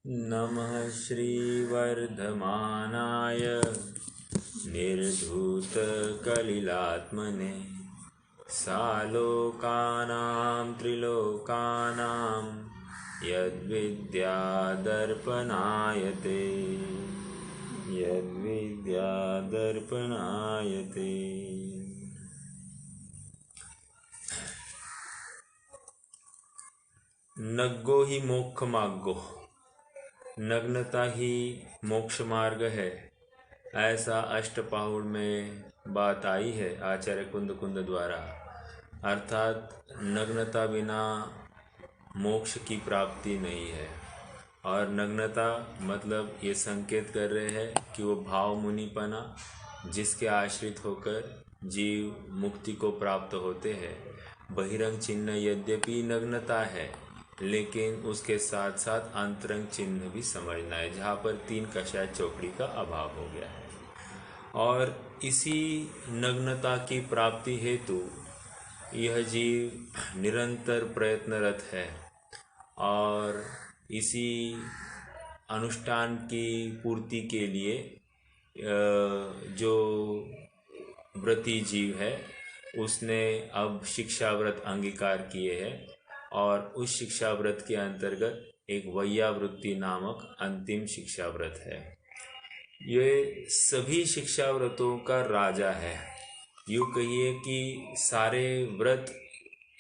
नमः श्रीवर्धमानाय निर्धूतकलिलात्मने सालोकानां त्रिलोकानां यद्विद्यादर्पणायते। नग्गो ही मोक्ष मार्गो, नग्नता ही मोक्ष मार्ग है, ऐसा अष्टपाहुड़ में बात आई है आचार्य कुंद कुंद द्वारा। अर्थात नग्नता बिना मोक्ष की प्राप्ति नहीं है। और नग्नता मतलब ये संकेत कर रहे हैं कि वो भाव मुनिपना जिसके आश्रित होकर जीव मुक्ति को प्राप्त होते हैं। बहिरंग चिन्ह यद्यपि नग्नता है, लेकिन उसके साथ साथ अंतरंग चिन्ह भी समझना है, जहाँ पर 3 कषाय चौकड़ी का अभाव हो गया है। और इसी नग्नता की प्राप्ति हेतु यह जीव निरंतर प्रयत्नरत है और इसी अनुष्ठान की पूर्ति के लिए जो व्रती जीव है उसने अब शिक्षा व्रत अंगीकार किए हैं और उस शिक्षा व्रत के अंतर्गत एक वैयावृत्ति नामक अंतिम शिक्षा व्रत है। ये सभी शिक्षा व्रतों का राजा है। यूँ कहिए कि सारे व्रत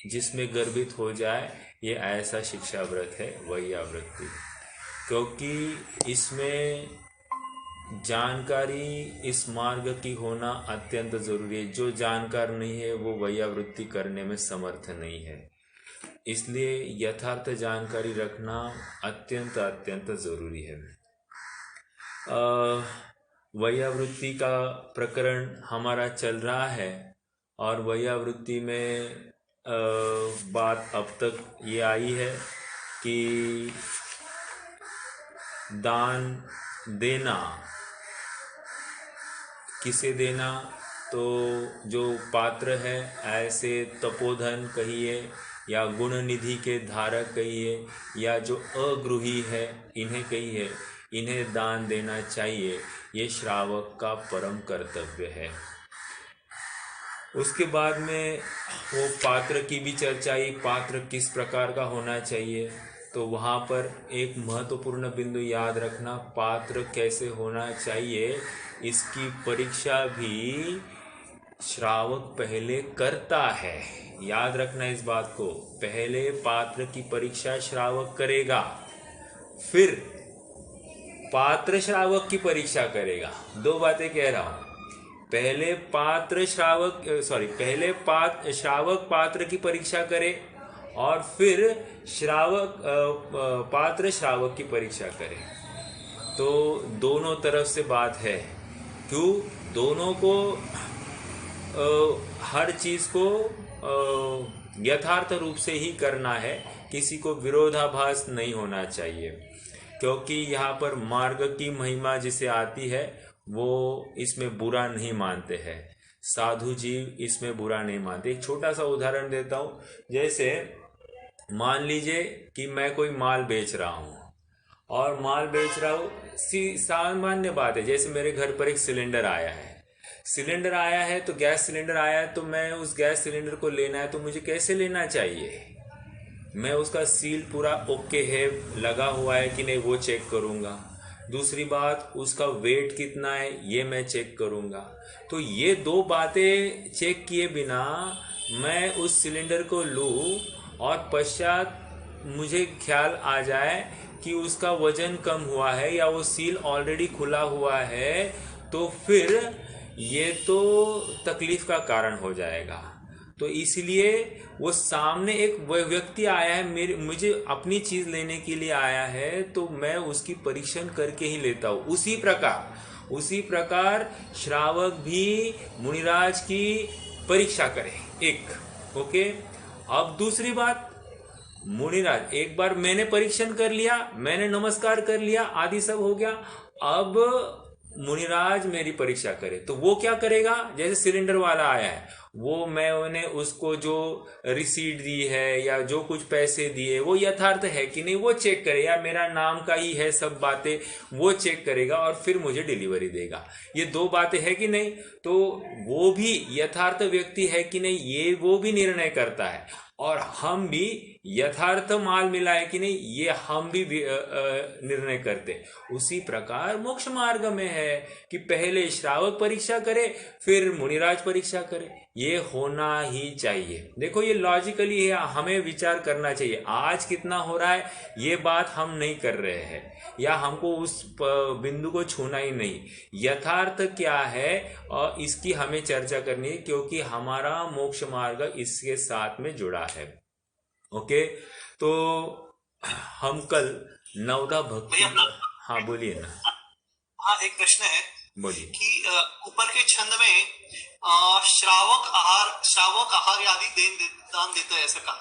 जिसमें गर्भित हो जाए ये ऐसा शिक्षा व्रत है वैयावृत्ति, क्योंकि इसमें जानकारी इस मार्ग की होना अत्यंत जरूरी है। जो जानकार नहीं है वो वैयावृत्ति करने में समर्थ नहीं है, इसलिए यथार्थ जानकारी रखना अत्यंत अत्यंत जरूरी है। वैयावृत्ति का प्रकरण हमारा चल रहा है और वैयावृत्ति में बात अब तक ये आई है कि दान देना किसे देना, तो जो पात्र है ऐसे तपोधन कहिए या गुण निधि के धारक कहिए या जो अगृही है इन्हें कहिए, इन्हें दान देना चाहिए। ये श्रावक का परम कर्तव्य है। उसके बाद में वो पात्र की भी चर्चा आई, पात्र किस प्रकार का होना चाहिए। तो वहाँ पर एक महत्वपूर्ण बिंदु याद रखना, पात्र कैसे होना चाहिए इसकी परीक्षा भी श्रावक पहले करता है। याद रखना इस बात को, पहले पात्र की परीक्षा श्रावक करेगा, फिर पात्र श्रावक की परीक्षा करेगा। 2 बातें कह रहा हूं, पहले श्रावक पात्र की परीक्षा करे और फिर पात्र श्रावक की परीक्षा करे। तो दोनों तरफ से बात है। क्यों? दोनों को हर चीज को यथार्थ रूप से ही करना है, किसी को विरोधाभास नहीं होना चाहिए, क्योंकि यहाँ पर मार्ग की महिमा जिसे आती है वो इसमें बुरा नहीं मानते हैं। साधु जीव इसमें बुरा नहीं मानते। एक छोटा सा उदाहरण देता हूँ। जैसे मान लीजिए कि मैं कोई माल बेच रहा हूँ और माल बेच रहा हूँ, सामान्य बात है। जैसे मेरे घर पर एक सिलेंडर आया है, तो गैस सिलेंडर आया है, तो मैं उस गैस सिलेंडर को लेना है तो मुझे कैसे लेना चाहिए? मैं उसका सील पूरा ओके है, लगा हुआ है कि नहीं वो चेक करूँगा। दूसरी बात, उसका वेट कितना है ये मैं चेक करूँगा। तो ये 2 बातें चेक किए बिना मैं उस सिलेंडर को लूँ और पश्चात मुझे ख्याल आ जाए कि उसका वजन कम हुआ है या वो सील ऑलरेडी खुला हुआ है, तो फिर ये तो तकलीफ का कारण हो जाएगा। तो इसलिए वो सामने एक व्यक्ति आया है, मुझे अपनी चीज लेने के लिए आया है, तो मैं उसकी परीक्षण करके ही लेता हूँ। उसी प्रकार श्रावक भी मुनिराज की परीक्षा करे। एक ओके। अब दूसरी बात, मुनिराज एक बार मैंने परीक्षण कर लिया, मैंने नमस्कार कर लिया, आदि सब हो गया। अब मुनिराज मेरी परीक्षा करे, तो वो क्या करेगा, जैसे सिलेंडर वाला आया है, वो मैंने उसको जो रिसीट दी है या जो कुछ पैसे दिए वो यथार्थ है कि नहीं वो चेक करे, या मेरा नाम का ही है सब बातें, वो चेक करेगा और फिर मुझे डिलीवरी देगा। ये दो बातें है कि नहीं, तो वो भी यथार्थ व्यक्ति है कि नहीं ये वो भी निर्णय करता है, और हम भी यथार्थ माल मिला है कि नहीं ये हम भी निर्णय करते। उसी प्रकार मोक्ष मार्ग में है कि पहले श्रावक परीक्षा करे फिर मुनिराज परीक्षा करे, ये होना ही चाहिए। देखो ये लॉजिकली है, हमें विचार करना चाहिए आज कितना हो रहा है ये बात हम नहीं कर रहे हैं, या हमको उस बिंदु को छूना ही नहीं, यथार्थ क्या है और इसकी हमें चर्चा करनी है, क्योंकि हमारा मोक्ष मार्ग इसके साथ में जुड़ा है। ओके, तो हम कल नवदा भक्ति, हाँ बोलिए ना। हाँ, एक प्रश्न है बोलिए कि ऊपर के छंद में श्रावक आहार आदि दान देता है ऐसा कहा,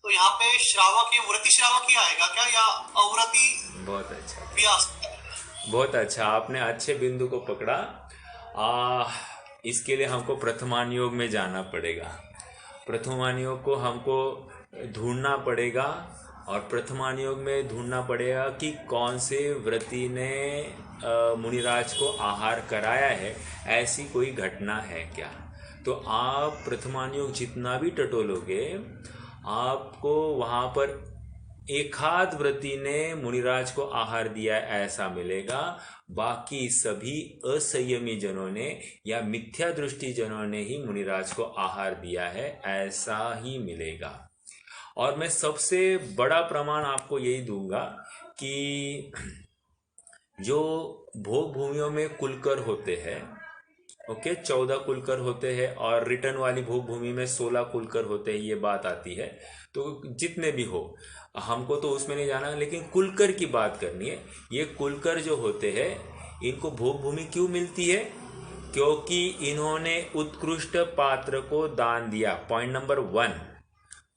तो यहाँ पे श्रावक ये व्रति श्रावक ही आएगा क्या, या अव्रति? बहुत अच्छा, भी आ सकता है। बहुत अच्छा, आपने अच्छे बिंदु को पकड़ा। इसके लिए हमको प्रथमान योग में जाना पड़ेगा, प्रथमान योग को हमको ढूंढना पड़ेगा, और प्रथमान योग में ढूंढना पड़ेगा कि कौन से व्रती ने मुनिराज को आहार कराया है, ऐसी कोई घटना है क्या। तो आप प्रथमान योग जितना भी टटोलोगे आपको वहाँ पर एकाध व्रती ने मुनिराज को आहार दिया ऐसा मिलेगा, बाकी सभी असंयमी जनों ने या मिथ्या दृष्टि जनों ने ही मुनिराज को आहार दिया है ऐसा ही मिलेगा। और मैं सबसे बड़ा प्रमाण आपको यही दूंगा कि जो भोग भूमियों में कुलकर होते हैं, ओके 14 कुलकर होते हैं, और रिटर्न वाली भोग भूमि में 16 कुलकर होते हैं, ये बात आती है। तो जितने भी हो हमको तो उसमें नहीं जाना, लेकिन कुलकर की बात करनी है। ये कुलकर जो होते हैं इनको भोग भूमि क्यों मिलती है, क्योंकि इन्होंने उत्कृष्ट पात्र को दान दिया। पॉइंट नंबर 1,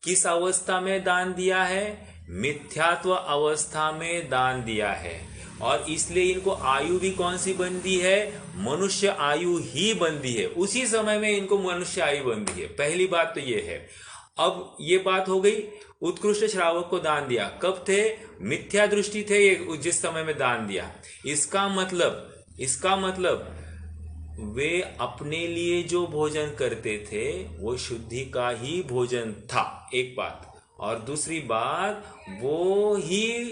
किस अवस्था में दान दिया है, मिथ्यात्व अवस्था में दान दिया है, और इसलिए इनको आयु भी कौन सी बंदी है, मनुष्य आयु ही बंदी है, उसी समय में इनको मनुष्य आयु बंदी है। पहली बात तो ये है। अब ये बात हो गई, उत्कृष्ट श्रावक को दान दिया, कब थे, मिथ्या दृष्टि थे ये जिस समय में दान दिया। इसका मतलब वे अपने लिए जो भोजन करते थे वो शुद्धि का ही भोजन था, एक बात। और दूसरी बात, वो ही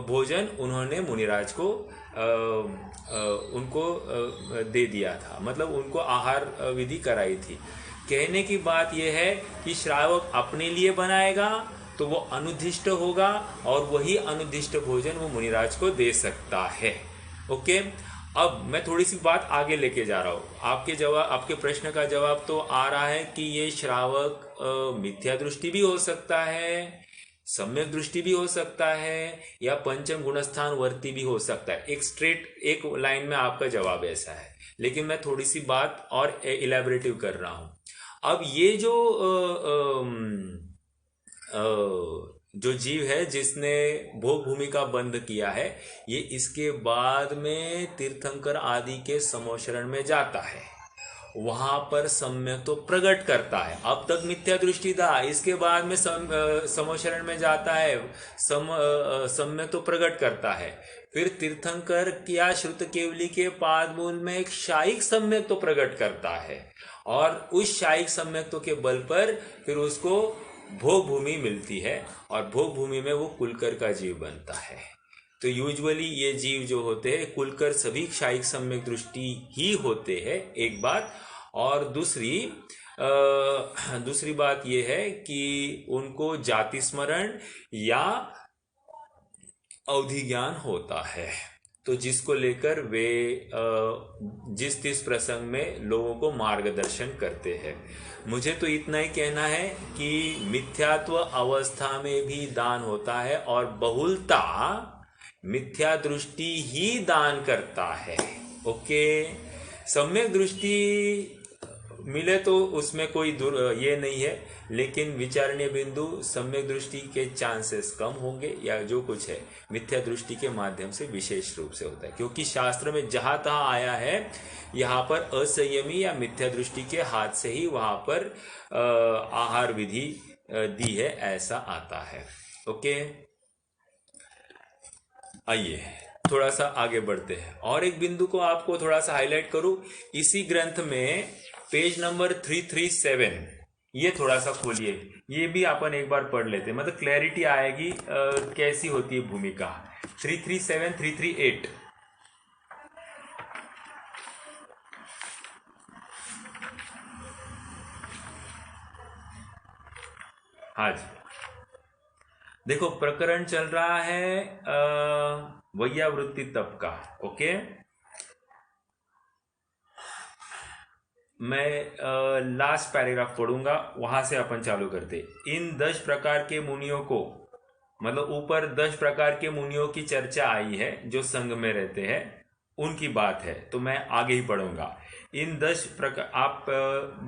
भोजन उन्होंने मुनिराज को उनको दे दिया था, मतलब उनको आहार विधि कराई थी। कहने की बात यह है कि श्रावक अपने लिए बनाएगा तो वो अनुदिष्ट होगा, और वही अनुदिष्ट भोजन वो मुनिराज को दे सकता है। ओके, अब मैं थोड़ी सी बात आगे लेके जा रहा हूँ। आपके प्रश्न का जवाब तो आ रहा है कि ये श्रावक मिथ्या दृष्टि भी हो सकता है, सम्यक दृष्टि भी हो सकता है, या पंचम गुणस्थान वर्ती भी हो सकता है। एक लाइन में आपका जवाब ऐसा है, लेकिन मैं थोड़ी सी बात और इलेबरेटिव कर रहा हूँ। अब ये जो जीव है जिसने भोग भूमि का बंध किया है, ये इसके बाद में तीर्थंकर आदि के समोशरण में जाता है, वहां पर सम्यक तो प्रकट करता है। अब तक मिथ्या दृष्टि था, इसके बाद में समोशरण में जाता है, सम्यक तो प्रकट करता है। फिर तीर्थंकर क्या श्रुत केवली के पाद मूल में एक शायिक सम्यक तो प्रकट करता है, और उस शायिक सम्यक तो के बल पर फिर उसको भोग भूमि मिलती है, और भोग भूमि में वो कुलकर का जीव बनता है। तो यूजुअली ये जीव जो होते हैं कुलकर सभी शायिक सम्यक दृष्टि ही होते हैं, एक बात। और दूसरी बात ये है कि उनको जाति स्मरण या अवधि ज्ञान होता है, तो जिसको लेकर वे जिस प्रसंग में लोगों को मार्गदर्शन करते हैं। मुझे तो इतना ही कहना है कि मिथ्यात्व अवस्था में भी दान होता है, और बहुलता मिथ्या दृष्टि ही दान करता है। ओके, सम्यक दृष्टि मिले तो उसमें कोई ये नहीं है, लेकिन विचारणीय बिंदु सम्यक दृष्टि के चांसेस कम होंगे, या जो कुछ है मिथ्या दृष्टि के माध्यम से विशेष रूप से होता है, क्योंकि शास्त्र में जहां तहां आया है यहाँ पर असंयमी या मिथ्या दृष्टि के हाथ से ही वहां पर आहार विधि दी है, ऐसा आता है। ओके, आइए थोड़ा सा आगे बढ़ते हैं। और एक बिंदु को आपको थोड़ा सा हाईलाइट करूं, इसी ग्रंथ में पेज नंबर 337, ये थोड़ा सा खोलिए, ये भी अपन एक बार पढ़ लेते हैं, मतलब क्लैरिटी आएगी कैसी होती है भूमिका। 337 338, हाँ जी, देखो प्रकरण चल रहा है वैयावृत्ति तप का। ओके, मैं लास्ट पैराग्राफ पढ़ूंगा, वहां से अपन चालू करते। इन 10 प्रकार के मुनियों को, मतलब ऊपर 10 प्रकार के मुनियों की चर्चा आई है जो संघ में रहते हैं, उनकी बात है, तो मैं आगे ही पढ़ूंगा। इन 10 प्रकार, आप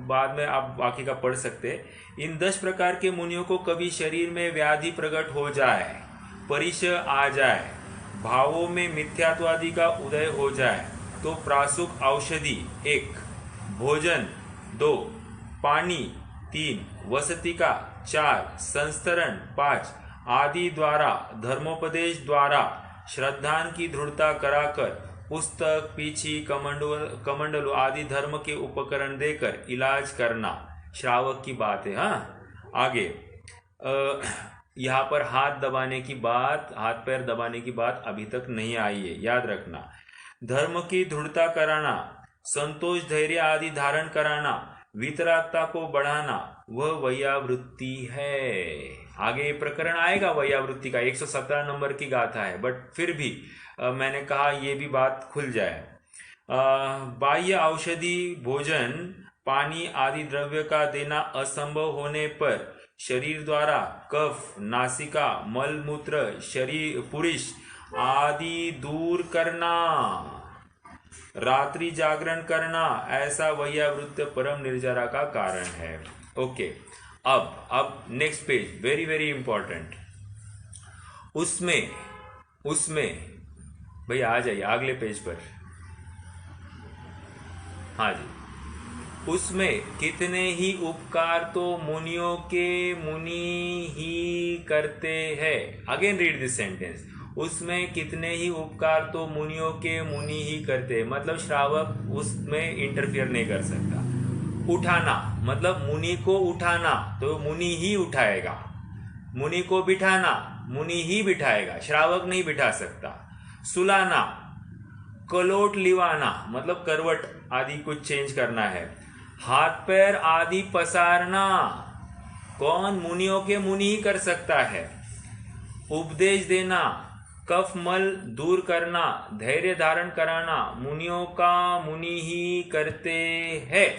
बाद में आप बाकी का पढ़ सकते हैं। इन 10 प्रकार के मुनियों को कभी शरीर में व्याधि प्रकट हो जाए, परिचय आ जाए, भावों में मिथ्यात्वादि का उदय हो जाए, तो प्रासुक औषधि 1, भोजन 2, पानी 3, वसति का 4, संस्तरण 5 आदि द्वारा, धर्मोपदेश द्वारा, श्रद्धान की दृढ़ता कराकर, पुस्तक, पीछी, कमंडलु आदि धर्म के उपकरण देकर इलाज करना, श्रावक की बात है। हाँ, आगे यहाँ पर हाथ दबाने की बात, हाथ पैर दबाने की बात अभी तक नहीं आई है, याद रखना। धर्म की दृढ़ता कराना, संतोष, धैर्य आदि धारण कराना, वितरागता को बढ़ाना, वह वैयावृत्ति है। आगे प्रकरण आएगा वैयावृत्ति का, 117 नंबर की गाथा है, बट फिर भी मैंने कहा ये भी बात खुल जाए। बाह्य औषधि, भोजन, पानी आदि द्रव्य का देना असंभव होने पर शरीर द्वारा कफ, नासिका, मल मूत्र, शरीर पुरुष आदि दूर करना, रात्रि जागरण करना, ऐसा वैयावृत्त परम निर्जरा का कारण है। ओके, अब next page, very very important. उसमें भैया आ जाइए अगले पेज पर। हाँ जी, उसमें कितने ही उपकार तो मुनियों के मुनि ही करते हैं। अगेन रीड दिस सेंटेंस, उसमें कितने ही उपकार तो मुनियों के मुनि ही करते हैं, मतलब श्रावक उसमें इंटरफियर नहीं कर सकता। उठाना मतलब मुनि को उठाना तो मुनि ही उठाएगा, मुनि को बिठाना मुनि ही बिठाएगा, श्रावक नहीं बिठा सकता। सुलाना, कलोट लिवाना मतलब करवट आदि कुछ चेंज करना है। हाथ पैर आदि पसारना कौन, मुनियों के मुनि ही कर सकता है। उपदेश देना, कफ मल दूर करना, धैर्य धारण कराना, मुनियों का मुनि ही करते हैं।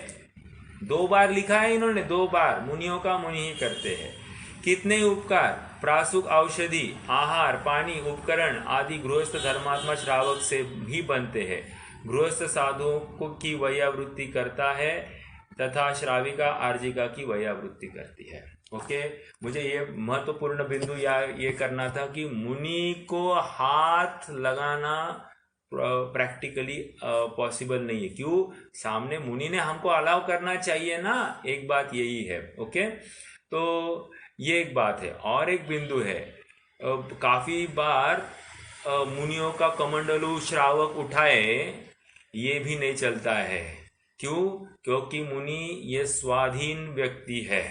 2 बार लिखा है इन्होंने, 2 बार मुनियों का मुनि ही करते हैं। कितने उपकार, प्रासुक औषधि, आहार, पानी, उपकरण आदि गृहस्थ धर्मात्मा श्रावक से भी बनते हैं। गृहस्थ साधुओं की वैयावृत्ति करता है तथा श्राविका आर्जिका की वैयावृत्ति करती है। ओके, मुझे ये महत्वपूर्ण बिंदु ये करना था कि मुनि को हाथ लगाना प्रैक्टिकली पॉसिबल नहीं है। क्यों, सामने मुनि ने हमको अलाउ करना चाहिए ना, एक बात यही है। ओके, तो ये एक बात है। और एक बिंदु है, काफी बार मुनियों का कमंडलु श्रावक उठाए ये भी नहीं चलता है। क्यों, क्योंकि मुनि ये स्वाधीन व्यक्ति है,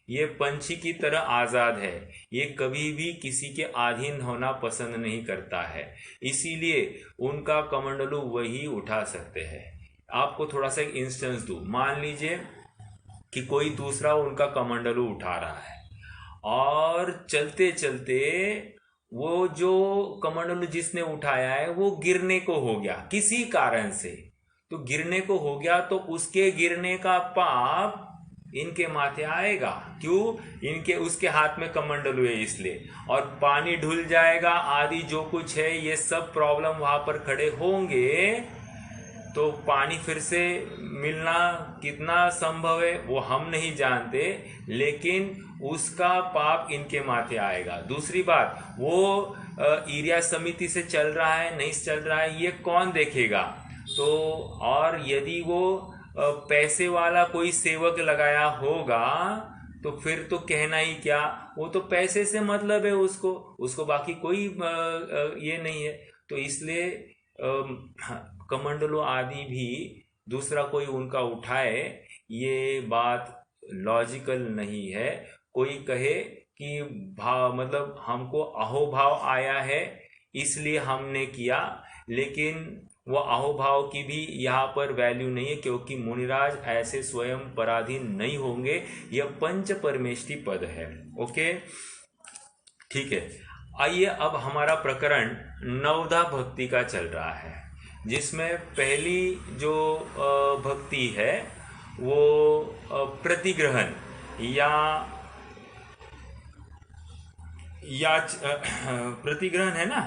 ये पंछी की तरह आजाद है, ये कभी भी किसी के अधीन होना पसंद नहीं करता है, इसीलिए उनका कमंडलु वही उठा सकते हैं। आपको थोड़ा सा एक इंस्टेंस दूं, मान लीजिए कि कोई दूसरा उनका कमंडलु उठा रहा है और चलते चलते वो जो कमंडलु जिसने उठाया है वो गिरने को हो गया किसी कारण से, तो गिरने को हो गया तो उसके गिरने का पाप इनके माथे आएगा। क्यों, इनके उसके हाथ में कमंडलु है इसलिए, और पानी ढुल जाएगा आदि जो कुछ है ये सब प्रॉब्लम वहां पर खड़े होंगे। तो पानी फिर से मिलना कितना संभव है वो हम नहीं जानते, लेकिन उसका पाप इनके माथे आएगा। दूसरी बात, वो एरिया समिति से चल रहा है नहीं चल रहा है ये कौन देखेगा? तो और यदि वो पैसे वाला कोई सेवक लगाया होगा तो फिर तो कहना ही क्या, वो तो पैसे से मतलब है उसको बाकी कोई ये नहीं है। तो इसलिए कमंडलों आदि भी दूसरा कोई उनका उठाए ये बात लॉजिकल नहीं है। कोई कहे कि भाव मतलब हमको अहोभाव आया है इसलिए हमने किया, लेकिन वो अहोभाव की भी यहाँ पर वैल्यू नहीं है, क्योंकि मुनिराज ऐसे स्वयं पराधीन नहीं होंगे। यह पंच परमेष्टि पद है। ओके, ठीक है। आइए अब हमारा प्रकरण नवधा भक्ति का चल रहा है, जिसमें पहली जो भक्ति है वो प्रतिग्रहण या प्रतिग्रहण है ना,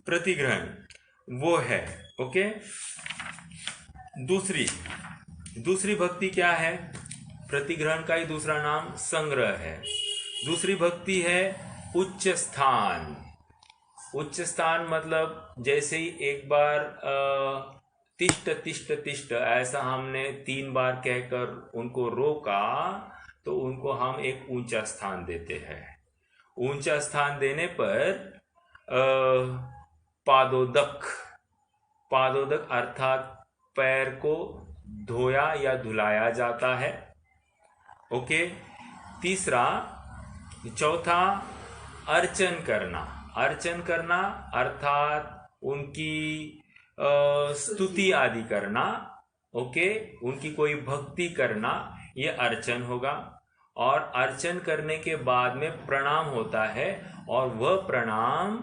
प्रतिग्रहण वो है। ओके, दूसरी भक्ति क्या है? प्रतिग्रहण का ही दूसरा नाम संग्रह है। दूसरी भक्ति है उच्च स्थान। उच्च स्थान मतलब जैसे ही एक बार तिष्ठ तिष्ठ तिष्ठ ऐसा हमने 3 बार कहकर उनको रोका तो उनको हम एक ऊंचा स्थान देते हैं। ऊंचा स्थान देने पर पादोदक अर्थात पैर को धोया या धुलाया जाता है। ओके, चौथा अर्चन करना अर्थात उनकी स्तुति आदि करना। ओके, उनकी कोई भक्ति करना ये अर्चन होगा। और अर्चन करने के बाद में प्रणाम होता है, और वह प्रणाम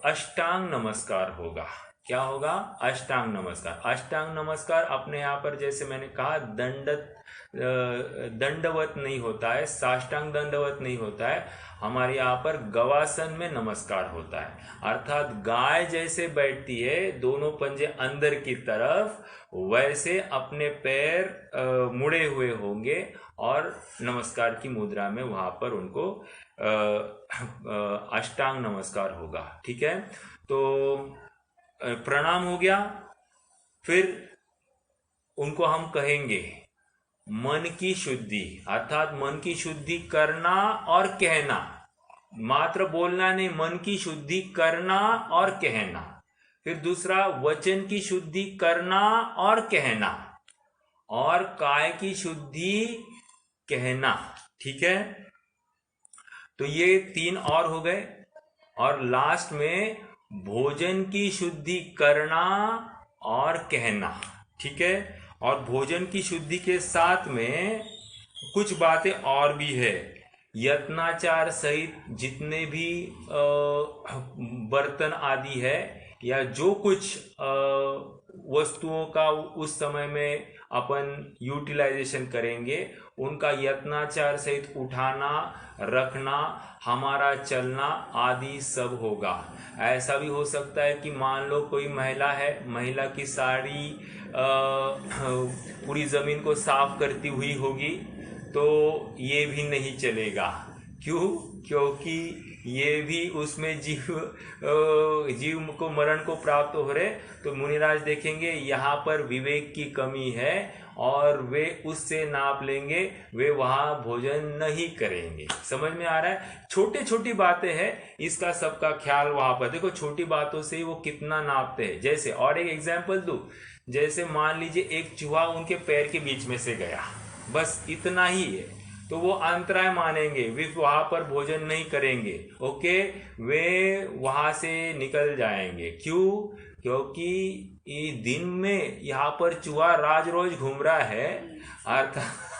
अष्टांग नमस्कार होगा। क्या होगा? अष्टांग नमस्कार। अष्टांग नमस्कार अपने यहाँ पर जैसे मैंने कहा दंडवत नहीं होता है, साष्टांग दंडवत नहीं होता है। हमारे यहाँ पर गवासन में नमस्कार होता है, अर्थात गाय जैसे बैठती है दोनों पंजे अंदर की तरफ, वैसे अपने पैर मुड़े हुए होंगे और नमस्कार की मुद्रा में वहां पर उनको अष्टांग नमस्कार होगा। ठीक है, तो प्रणाम हो गया। फिर उनको हम कहेंगे मन की शुद्धि, अर्थात मन की शुद्धि करना और कहना, मात्र बोलना नहीं, मन की शुद्धि करना और कहना। फिर दूसरा वचन की शुद्धि करना और कहना, और काय की शुद्धि कहना। ठीक है, तो ये 3 और हो गए। और लास्ट में भोजन की शुद्धि करना और कहना। ठीक है, और भोजन की शुद्धि के साथ में कुछ बातें और भी है। यत्नाचार सहित जितने भी बर्तन आदि है या जो कुछ वस्तुओं का उस समय में अपन यूटिलाइजेशन करेंगे, उनका यत्नाचार सहित उठाना, रखना, हमारा चलना आदि सब होगा। ऐसा भी हो सकता है कि मान लो कोई महिला है, महिला की साड़ी पूरी जमीन को साफ करती हुई होगी, तो ये भी नहीं चलेगा। क्यों? क्योंकि ये भी उसमें जीव को मरण को प्राप्त हो रहे। तो मुनिराज देखेंगे यहाँ पर विवेक की कमी है और वे उससे नाप लेंगे, वे वहाँ भोजन नहीं करेंगे। समझ में आ रहा है? छोटी छोटी बातें हैं, इसका सबका ख्याल वहां पर देखो। छोटी बातों से ही वो कितना नापते हैं। जैसे और एक एग्जाम्पल दूं, जैसे मान लीजिए एक चूहा उनके पैर के बीच में से गया, बस इतना ही है, तो वो अंतराय मानेंगे, वे वहां पर भोजन नहीं करेंगे। ओके, वे वहां से निकल जाएंगे। क्यों? क्योंकि ये दिन में यहाँ पर चूहा राज रोज घूम रहा है, अर्थात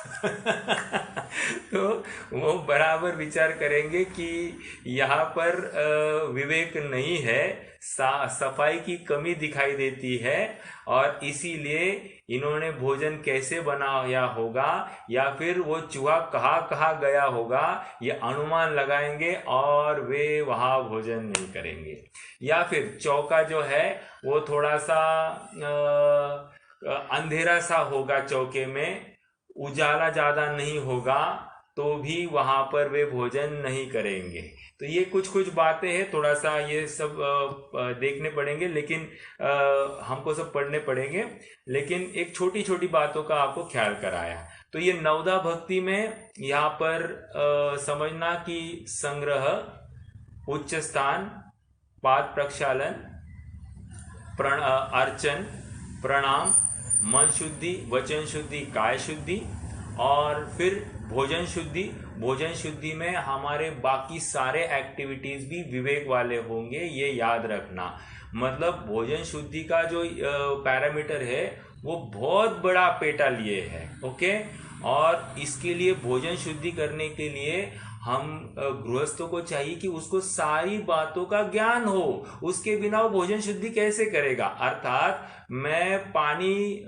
तो वो बराबर विचार करेंगे कि यहाँ पर विवेक नहीं है, सफाई की कमी दिखाई देती है, और इसीलिए इन्होंने भोजन कैसे बनाया होगा या फिर वो चूहा कहाँ गया होगा ये अनुमान लगाएंगे और वे वहाँ भोजन नहीं करेंगे। या फिर चौका जो है वो थोड़ा सा अंधेरा सा होगा, चौके में उजाला ज़्यादा नहीं होगा, तो भी वहाँ पर वे भोजन नहीं करेंगे। तो ये कुछ बातें हैं, थोड़ा सा ये सब देखने पड़ेंगे, लेकिन हमको सब पढ़ने पड़ेंगे, लेकिन एक छोटी छोटी बातों का आपको ख्याल कराया। तो ये नवदा भक्ति में यहाँ पर समझना कि संग्रह, उच्च स्थान, पाद प्रक्षालन, अर्चन, प्रणाम, मन शुद्धि, वचन शुद्धि, काय शुद्धि, और फिर भोजन शुद्धि। भोजन शुद्धि में हमारे बाकी सारे एक्टिविटीज भी विवेक वाले होंगे, ये याद रखना। मतलब भोजन शुद्धि का जो पैरामीटर है वो बहुत बड़ा पेटा लिए है, ओके। और इसके लिए भोजन शुद्धि करने के लिए हम गृहस्थों को चाहिए कि उसको सारी बातों का ज्ञान हो, उसके बिना वो भोजन शुद्धि कैसे करेगा। अर्थात मैं पानी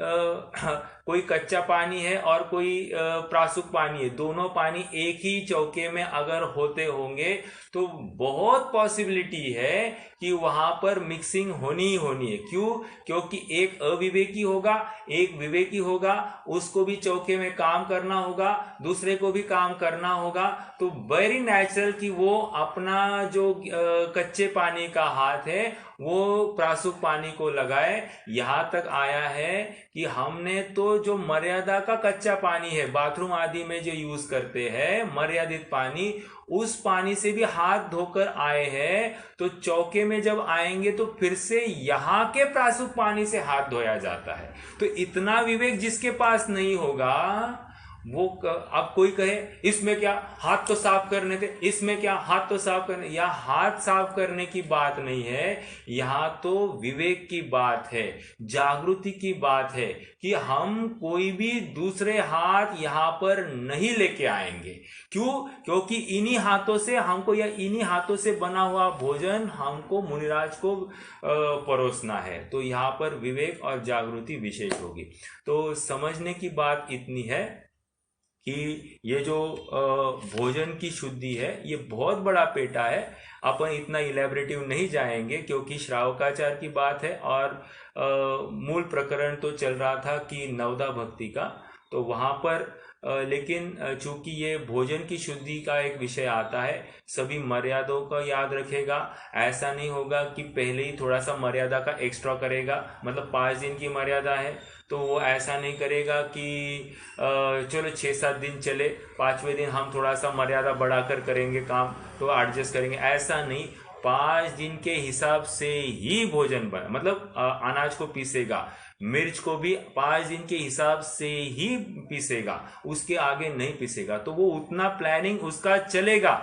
कोई कच्चा पानी है और कोई प्रासुक पानी है, दोनों पानी एक ही चौके में अगर होते होंगे तो बहुत पॉसिबिलिटी है कि वहां पर मिक्सिंग होनी ही होनी है। क्यों? क्योंकि एक अविवेकी होगा, एक विवेकी होगा, उसको भी चौके में काम करना होगा, दूसरे को भी काम करना होगा। तो वेरी नेचुरल कि वो अपना जो कच्चे पानी का हाथ है वो प्रासुक पानी को लगाए। यहां तक आया है कि हमने तो जो मर्यादा का कच्चा पानी है, बाथरूम आदि में जो यूज करते हैं मर्यादित पानी, उस पानी से भी हाथ धोकर आए हैं, तो चौके में जब आएंगे तो फिर से यहाँ के प्रासुक पानी से हाथ धोया जाता है। तो इतना विवेक जिसके पास नहीं होगा वो अब कोई कहे इसमें क्या, हाथ तो साफ करने थे, इसमें क्या, हाथ तो साफ करने, या हाथ साफ करने की बात नहीं है, यहाँ तो विवेक की बात है, जागृति की बात है कि हम कोई भी दूसरे हाथ यहाँ पर नहीं लेके आएंगे। क्यों? क्योंकि इन्हीं हाथों से हमको, या इन्हीं हाथों से बना हुआ भोजन हमको मुनिराज को परोसना है। तो यहाँ पर विवेक और जागृति विशेष होगी। तो समझने की बात इतनी है कि ये जो भोजन की शुद्धि है ये बहुत बड़ा पेटा है। अपन इतना इलेबरेटिव नहीं जाएंगे क्योंकि श्रावकाचार की बात है, और मूल प्रकरण तो चल रहा था कि नवदा भक्ति का, तो वहाँ पर लेकिन चूंकि ये भोजन की शुद्धि का एक विषय आता है, सभी मर्यादाओं का याद रखेगा। ऐसा नहीं होगा कि पहले ही थोड़ा सा मर्यादा का एक्स्ट्रा करेगा, मतलब 5 दिन की मर्यादा है तो वो ऐसा नहीं करेगा कि चलो 6-7 दिन चले, 5वें दिन हम थोड़ा सा मर्यादा बढ़ाकर करेंगे काम, तो एडजस्ट करेंगे। ऐसा नहीं, 5 दिन के हिसाब से ही भोजन बना, मतलब अनाज को पीसेगा, मिर्च को भी 5 दिन के हिसाब से ही पीसेगा, उसके आगे नहीं पीसेगा। तो वो उतना प्लानिंग उसका चलेगा।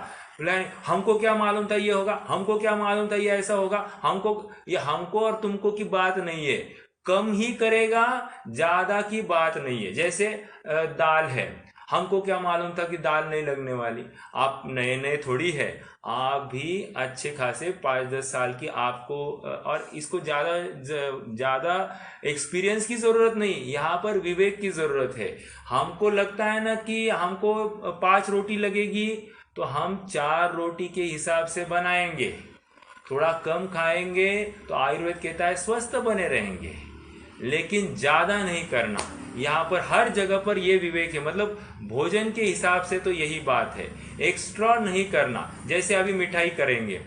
हमको क्या मालूम था ये होगा, हमको क्या मालूम था ये ऐसा होगा, हमको और तुमको की बात नहीं है। कम ही करेगा, ज्यादा की बात नहीं है। जैसे दाल है, हमको क्या मालूम था कि दाल नहीं लगने वाली, आप नए नए थोड़ी है, आप भी अच्छे खासे 5-10 साल की आपको, और इसको ज्यादा एक्सपीरियंस की जरूरत नहीं, यहाँ पर विवेक की जरूरत है। हमको लगता है ना कि हमको 5 रोटी लगेगी तो हम 4 रोटी के हिसाब से बनाएंगे, थोड़ा कम खाएंगे तो आयुर्वेद कहता है स्वस्थ बने रहेंगे, लेकिन ज्यादा नहीं करना। यहाँ पर हर जगह पर यह विवेक है, मतलब भोजन के हिसाब से तो यही बात है, एक्स्ट्रा नहीं करना। जैसे अभी मिठाई करेंगे,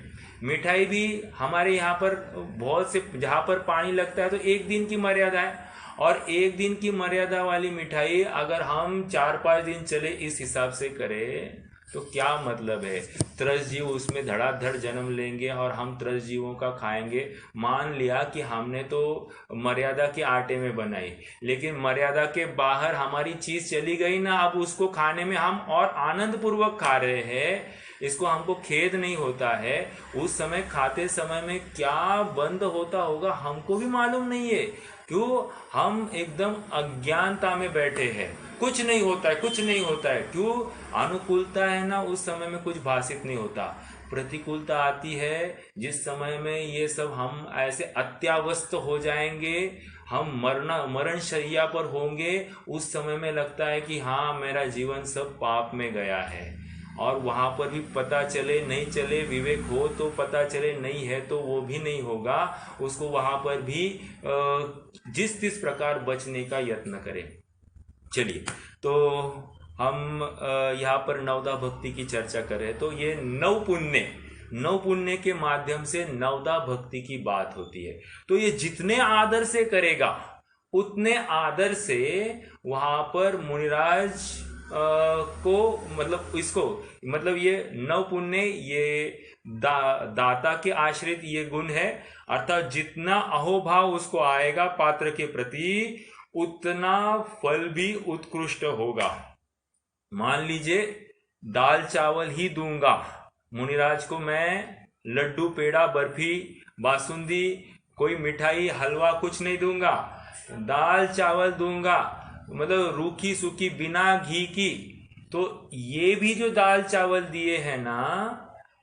मिठाई भी हमारे यहाँ पर बहुत से जहाँ पर पानी लगता है तो 1 दिन की मर्यादा है, और 1 दिन की मर्यादा वाली मिठाई अगर हम 4-5 दिन चले इस हिसाब से करें तो क्या मतलब है। त्रस जीव उसमें धड़ाधड़ जन्म लेंगे और हम त्रस जीवों का खाएंगे। मान लिया कि हमने तो मर्यादा के आटे में बनाई, लेकिन मर्यादा के बाहर हमारी चीज चली गई ना, अब उसको खाने में हम और आनंद पूर्वक खा रहे हैं, इसको हमको खेद नहीं होता है। उस समय खाते समय में क्या बंद होता होगा हमको भी मालूम नहीं है। क्यों? हम एकदम अज्ञानता में बैठे हैं। कुछ नहीं होता है, कुछ नहीं होता है। क्यों? अनुकूलता है ना, उस समय में कुछ भाषित नहीं होता। प्रतिकूलता आती है जिस समय में ये सब हम ऐसे अत्यावस्थ हो जाएंगे, हम मरण शैया पर होंगे, उस समय में लगता है कि हाँ मेरा जीवन सब पाप में गया है। और वहां पर भी पता चले नहीं चले, विवेक हो तो पता चले, नहीं है तो वो भी नहीं होगा, उसको वहां पर भी जिस तिस प्रकार बचने का यत्न करें। चलिए, तो हम यहाँ पर नवदा भक्ति की चर्चा करें तो ये नव पुण्य के माध्यम से नवदा भक्ति की बात होती है। तो ये जितने आदर से करेगा उतने आदर से वहां पर मुनिराज को मतलब ये नव पुण्य, ये दाता के आश्रित ये गुण है। अर्थात जितना अहोभाव उसको आएगा पात्र के प्रति, उतना फल भी उत्कृष्ट होगा। मान लीजिए दाल चावल ही दूंगा मुनिराज को, मैं लड्डू पेड़ा बर्फी बासुंदी कोई मिठाई हलवा कुछ नहीं दूंगा, दाल चावल दूंगा, मतलब रूखी सूखी बिना घी की। तो ये भी जो दाल चावल दिए हैं ना,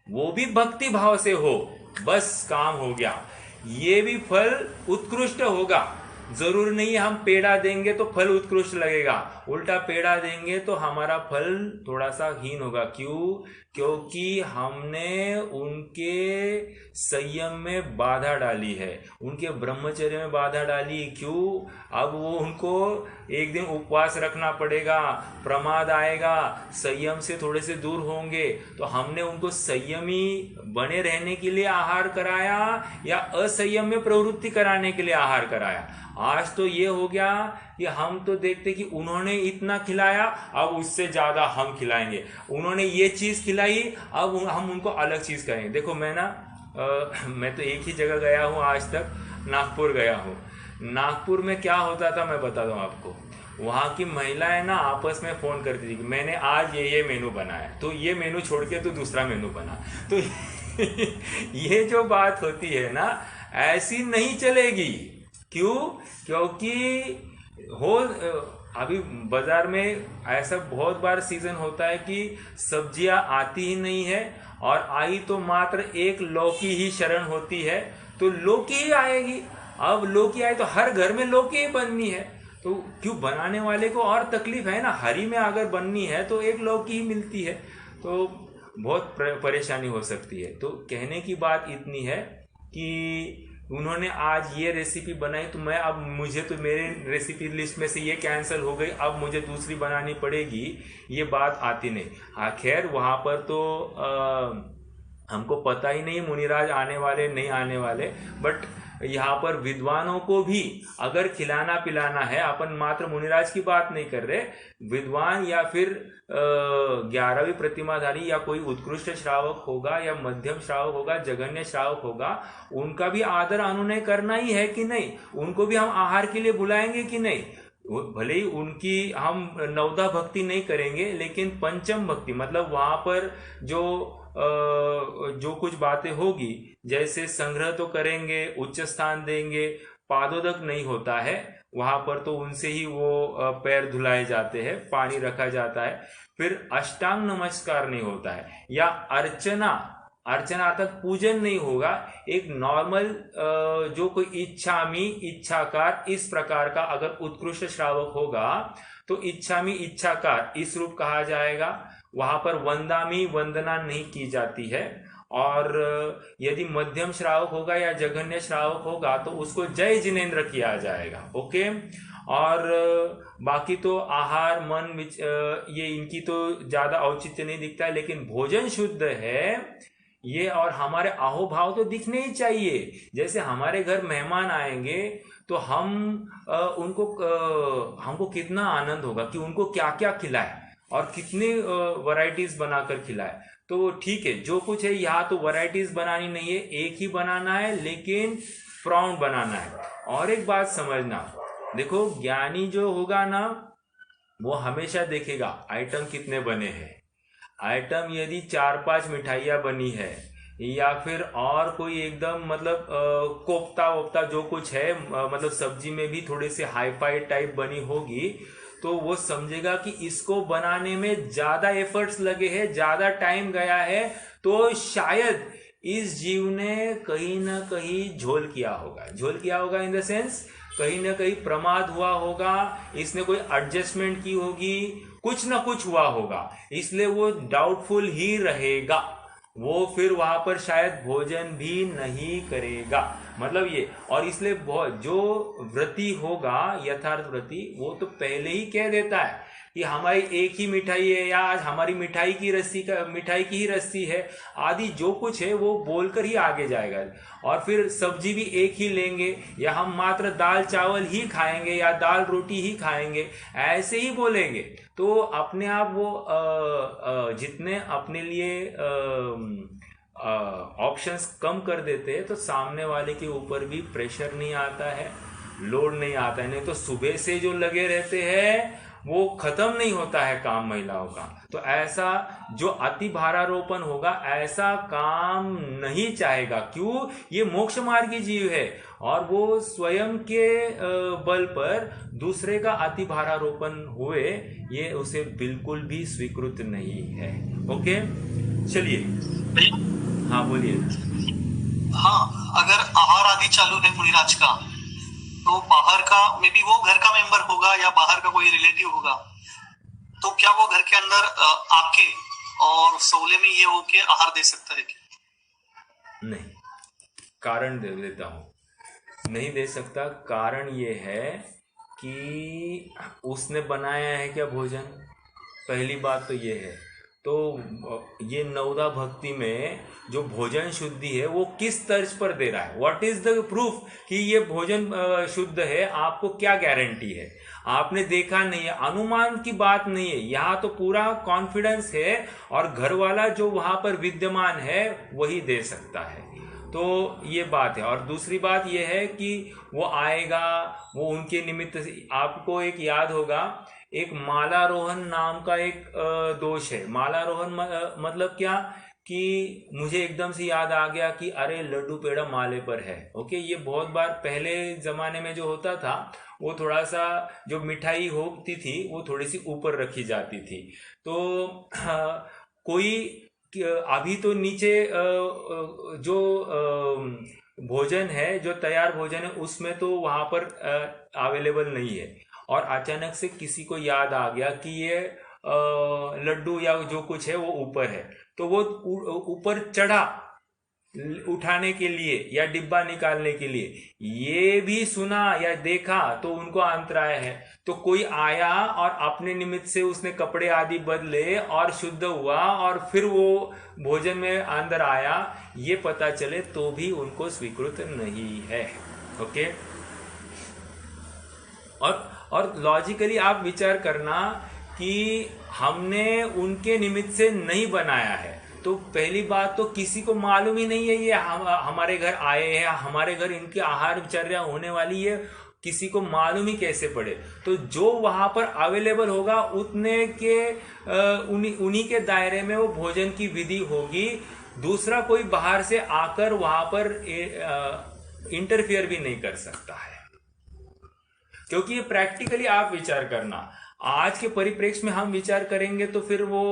वो भी भक्ति भाव से हो, बस काम हो गया। ये भी फल उत्कृष्ट होगा। जरूर नहीं हम पेड़ा देंगे तो फल उत्कृष्ट लगेगा, उल्टा पेड़ा देंगे तो हमारा फल थोड़ा सा हीन होगा। क्यों? क्योंकि हमने उनके संयम में बाधा डाली है, उनके ब्रह्मचर्य में बाधा डाली। क्यों? अब वो उनको एक दिन उपवास रखना पड़ेगा, प्रमाद आएगा, संयम से थोड़े से दूर होंगे। तो हमने उनको संयमी बने रहने के लिए आहार कराया या असंयम में प्रवृत्ति कराने के लिए आहार कराया? आज तो ये हो गया कि हम तो देखते कि उन्होंने इतना खिलाया, अब उससे ज्यादा हम खिलाएंगे। उन्होंने ये चीज खिलाई, अब हम उनको अलग चीज करेंगे। देखो मैं तो एक ही जगह गया हूँ आज तक, नागपुर गया हूँ। नागपुर में क्या होता था मैं बता दूं आपको। वहाँ की महिलाएं ना आपस में फोन करती थी कि मैंने आज ये मेनू बनाया, तो ये मेनू छोड़ के तो दूसरा मेनू बना। तो ये जो बात होती है ना, ऐसी नहीं चलेगी। क्यों? क्योंकि अभी बाजार में ऐसा बहुत बार सीजन होता है कि सब्जियां आती ही नहीं है, और आई तो मात्र एक लौकी ही शरण होती है, तो लौकी ही आएगी। अब लौकी आए तो हर घर में लौकी ही बननी है, तो क्यों बनाने वाले को और तकलीफ है ना। हरी में अगर बननी है तो एक लौकी ही मिलती है, तो बहुत परेशानी हो सकती है। तो कहने की बात इतनी है कि उन्होंने आज ये रेसिपी बनाई, तो मुझे तो मेरे रेसिपी लिस्ट में से ये कैंसिल हो गई, अब मुझे दूसरी बनानी पड़ेगी, ये बात आती नहीं। हाँ खैर, वहाँ पर तो हमको पता ही नहीं मुनिराज आने वाले नहीं आने वाले, बट यहाँ पर विद्वानों को भी अगर खिलाना पिलाना है, अपन मात्र मुनिराज की बात नहीं कर रहे, विद्वान या फिर 11वीं प्रतिमाधारी या कोई उत्कृष्ट श्रावक होगा या मध्यम श्रावक होगा, जघन्य श्रावक होगा, उनका भी आदर अनुनय करना ही है कि नहीं। उनको भी हम आहार के लिए बुलाएंगे कि नहीं। भले ही उनकी हम नवदा भक्ति नहीं करेंगे, लेकिन पंचम भक्ति मतलब वहां पर जो कुछ बातें होगी, जैसे संग्रह तो करेंगे, उच्च स्थान देंगे, पादोदक नहीं होता है वहां पर, तो उनसे ही वो पैर धुलाए जाते हैं, पानी रखा जाता है। फिर अष्टांग नमस्कार नहीं होता है, या अर्चना तक पूजन नहीं होगा। एक नॉर्मल जो कोई इच्छामी इच्छाकार इस प्रकार का अगर उत्कृष्ट श्रावक होगा तो इच्छामी इच्छाकार इस रूप कहा जाएगा। वहां पर वंदामी वंदना नहीं की जाती है। और यदि मध्यम श्रावक होगा या जघन्य श्रावक होगा तो उसको जय जिनेन्द्र किया जाएगा। ओके। और बाकी तो आहार मन ये इनकी तो ज्यादा औचित्य नहीं दिखता है, लेकिन भोजन शुद्ध है ये, और हमारे आहोभाव तो दिखने ही चाहिए। जैसे हमारे घर मेहमान आएंगे तो हमको कितना आनंद होगा कि उनको क्या क्या खिलाए और कितनी वैरायटीज बनाकर खिलाए। तो ठीक है, जो कुछ है यहाँ तो वैरायटीज बनानी नहीं है, एक ही बनाना है, लेकिन प्राउड बनाना है। और एक बात समझना, देखो ज्ञानी जो होगा ना वो हमेशा देखेगा आइटम कितने बने हैं। आइटम यदि 4-5 मिठाइयाँ बनी है या फिर और कोई एकदम मतलब कोफ्ता वोफ्ता जो कुछ है, मतलब सब्जी में भी थोड़े से हाईफाई टाइप बनी होगी, तो वो समझेगा कि इसको बनाने में ज्यादा एफर्ट्स लगे हैं, ज्यादा टाइम गया है, तो शायद इस जीव ने कहीं ना कहीं झोल किया होगा इन द सेंस कहीं ना कहीं प्रमाद हुआ होगा, इसने कोई एडजस्टमेंट की होगी, कुछ ना कुछ हुआ होगा, इसलिए वो डाउटफुल ही रहेगा, वो फिर वहां पर शायद भोजन भी नहीं करेगा, मतलब ये। और इसलिए जो व्रती होगा, यथार्थ व्रती, वो तो पहले ही कह देता है कि हमारी एक ही मिठाई है, या आज हमारी मिठाई की ही रस्सी है, आदि जो कुछ है वो बोलकर ही आगे जाएगा। और फिर सब्जी भी एक ही लेंगे, या हम मात्र दाल चावल ही खाएंगे, या दाल रोटी ही खाएंगे, ऐसे ही बोलेंगे। तो अपने आप वो जितने अपने लिए ऑप्शंस कम कर देते हैं, तो सामने वाले के ऊपर भी प्रेशर नहीं आता है, लोड नहीं आता है। नहीं तो सुबह से जो लगे रहते हैं वो खत्म नहीं होता है काम महिलाओं का। तो ऐसा जो अति भारारोपण होगा, ऐसा काम नहीं चाहेगा। क्यों? ये मोक्ष मार्गी जीव है, और वो स्वयं के बल पर दूसरे का अति भारारोपण हुए, ये उसे बिल्कुल भी स्वीकृत नहीं है। ओके, चलिए। हाँ, बोलिए। हाँ, अगर आहार आदि चालू है मुनिराज का, तो बाहर का मे बी वो घर का मेंबर होगा या बाहर का कोई रिलेटिव होगा, तो क्या वो घर के अंदर आके और सोले में ये होके आहार दे सकता है क्या? नहीं, कारण दे देता हूं, नहीं दे सकता। कारण ये है कि उसने बनाया है क्या भोजन, पहली बात तो ये है। तो ये नवदा भक्ति में जो भोजन शुद्धि है वो किस तर्ज पर दे रहा है, व्हाट इज द प्रूफ कि ये भोजन शुद्ध है, आपको क्या गारंटी है? आपने देखा नहीं है, अनुमान की बात नहीं है, यहाँ तो पूरा कॉन्फिडेंस है, और घर वाला जो वहां पर विद्यमान है वही दे सकता है। तो ये बात है। और दूसरी बात ये है कि वो आएगा, वो उनके निमित्त से, आपको एक याद होगा, एक मालारोहन नाम का एक दोष है। मालारोहन मतलब क्या, कि मुझे एकदम से याद आ गया कि अरे लड्डू पेड़ा माले पर है। ओके, ये बहुत बार पहले जमाने में जो होता था, वो थोड़ा सा जो मिठाई होती थी वो थोड़ी सी ऊपर रखी जाती थी। तो कोई अभी तो नीचे जो भोजन है, जो तैयार भोजन है, उसमें तो वहां पर अवेलेबल नहीं है, और अचानक से किसी को याद आ गया कि ये लड्डू या जो कुछ है वो ऊपर है, तो वो ऊपर चढ़ा उठाने के लिए या डिब्बा निकालने के लिए। ये भी सुना या देखा तो उनको अंतराय है। तो कोई आया और अपने निमित्त से उसने कपड़े आदि बदले और शुद्ध हुआ, और फिर वो भोजन में अंदर आया, ये पता चले तो भी उनको स्वीकृत नहीं है। ओके, और लॉजिकली आप विचार करना कि हमने उनके निमित्त से नहीं बनाया है, तो पहली बात तो किसी को मालूम ही नहीं है ये हमारे घर आए हैं, हमारे घर इनकी आहारचर्या होने वाली है, किसी को मालूम ही कैसे पड़े। तो जो वहां पर अवेलेबल होगा उतने के उन्हीं के दायरे में वो भोजन की विधि होगी। दूसरा कोई बाहर से आकर वहां पर इंटरफियर भी नहीं कर सकता है, क्योंकि ये प्रैक्टिकली आप विचार करना, आज के परिप्रेक्ष्य में हम विचार करेंगे तो फिर वो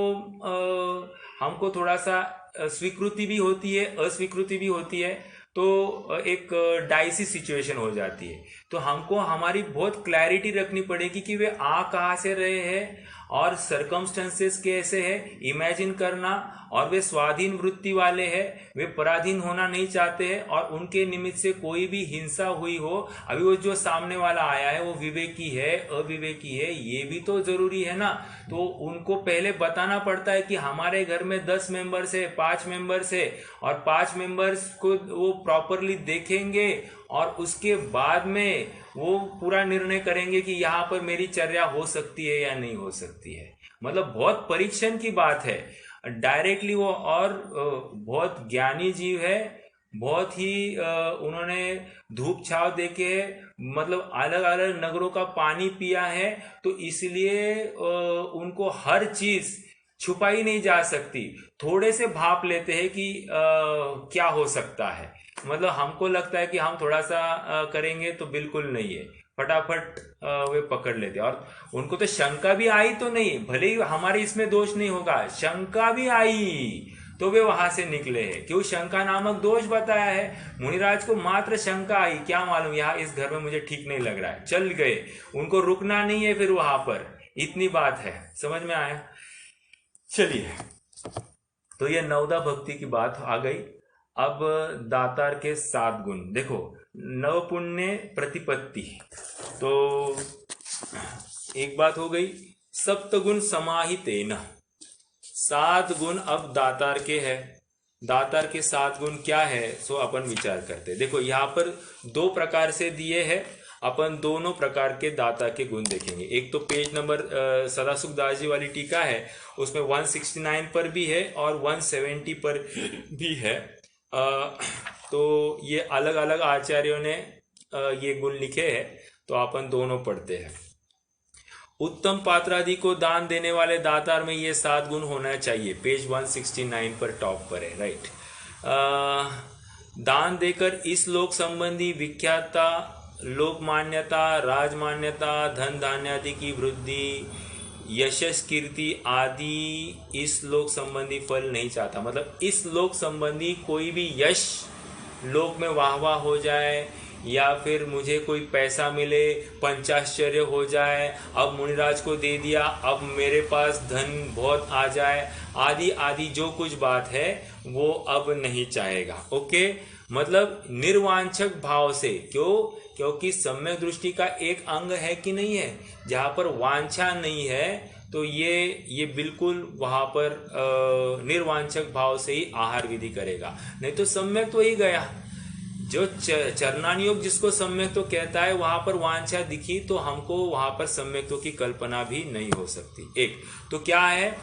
हमको थोड़ा सा स्वीकृति भी होती है, अस्वीकृति भी होती है, तो एक डाइसी सिचुएशन हो जाती है। तो हमको हमारी बहुत क्लैरिटी रखनी पड़ेगी कि वे आ कहाँ से रहे हैं और सर्कमस्टेंसेस कैसे है, इमेजिन करना। और वे स्वाधीन वृत्ति वाले हैं, वे पराधीन होना नहीं चाहते हैं, और उनके निमित्त से कोई भी हिंसा हुई हो, अभी वो जो सामने वाला आया है वो विवेकी है अविवेकी है, ये भी तो जरूरी है ना। तो उनको पहले बताना पड़ता है कि हमारे घर में 10 मेंबर्स है, 5 मेंबर्स है, और 5 मेंबर्स को वो प्रॉपरली देखेंगे, और उसके बाद में वो पूरा निर्णय करेंगे कि यहाँ पर मेरी चर्या हो सकती है या नहीं हो सकती है। मतलब बहुत परीक्षण की बात है डायरेक्टली वो। और बहुत ज्ञानी जीव है, बहुत ही उन्होंने धूप छाव देके, मतलब अलग अलग नगरों का पानी पिया है, तो इसलिए उनको हर चीज छुपाई नहीं जा सकती। थोड़े से भाप लेते हैं कि क्या हो सकता है, मतलब हमको लगता है कि हम थोड़ा सा करेंगे, तो बिल्कुल नहीं है। फटाफट वे पकड़ लेते। और उनको तो शंका भी आई तो नहीं, भले ही हमारे इसमें दोष नहीं होगा, शंका भी आई तो वे वहां से निकले हैं। क्यों? शंका नामक दोष बताया है। मुनिराज को मात्र शंका आई, क्या मालूम यहाँ इस घर में मुझे ठीक नहीं लग रहा है, चल गए, उनको रुकना नहीं है फिर वहां पर, इतनी बात है। समझ में आया? चलिए, तो ये नवदा भक्ति की बात आ गई। अब दातार के 7 गुण देखो। नव पुण्य प्रतिपत्ति, तो एक बात हो गई। सप्तगुण समाहितेन, 7 गुण अब दातार के है। दातार के 7 गुण क्या है, सो अपन विचार करते। देखो यहाँ पर 2 प्रकार से दिए हैं, अपन दोनों प्रकार के दाता के गुण देखेंगे। एक तो पेज नंबर सदासुख दास जी वाली टीका है, उसमें 169 पर भी है और 170 पर भी है। तो ये अलग अलग आचार्यों ने ये गुण लिखे हैं, तो अपन दोनों पढ़ते हैं। उत्तम पात्र आदि को दान देने वाले दातार में ये 7 गुण होना चाहिए। पेज 169 पर टॉप पर है, राइट। दान देकर इस लोक संबंधी विख्याता, लोक मान्यता, राजमान्यता, धन धान्य आदि की वृद्धि, यशस कीर्ति आदि इस लोक संबंधी फल नहीं चाहता। मतलब इस लोक संबंधी कोई भी यश, लोक में वाह वाह हो जाए, या फिर मुझे कोई पैसा मिले, पंचाश्चर्य हो जाए, अब मुनिराज को दे दिया, अब मेरे पास धन बहुत आ जाए, आदि आदि जो कुछ बात है वो अब नहीं चाहेगा। ओके, मतलब निर्वांछक भाव से। क्यों? क्योंकि सम्यक दृष्टि का एक अंग है कि नहीं है, जहाँ पर वांछा नहीं है, तो ये बिल्कुल वहाँ पर निर्वांछक भाव से ही आहार विधि करेगा। नहीं तो सम्यक तो ही गया। जो चरणानुयोग जिसको सम्यक तो कहता है, वहां पर वांछा दिखी तो हमको वहां पर सम्यक तो की कल्पना भी नहीं हो सकती। एक तो क्या है,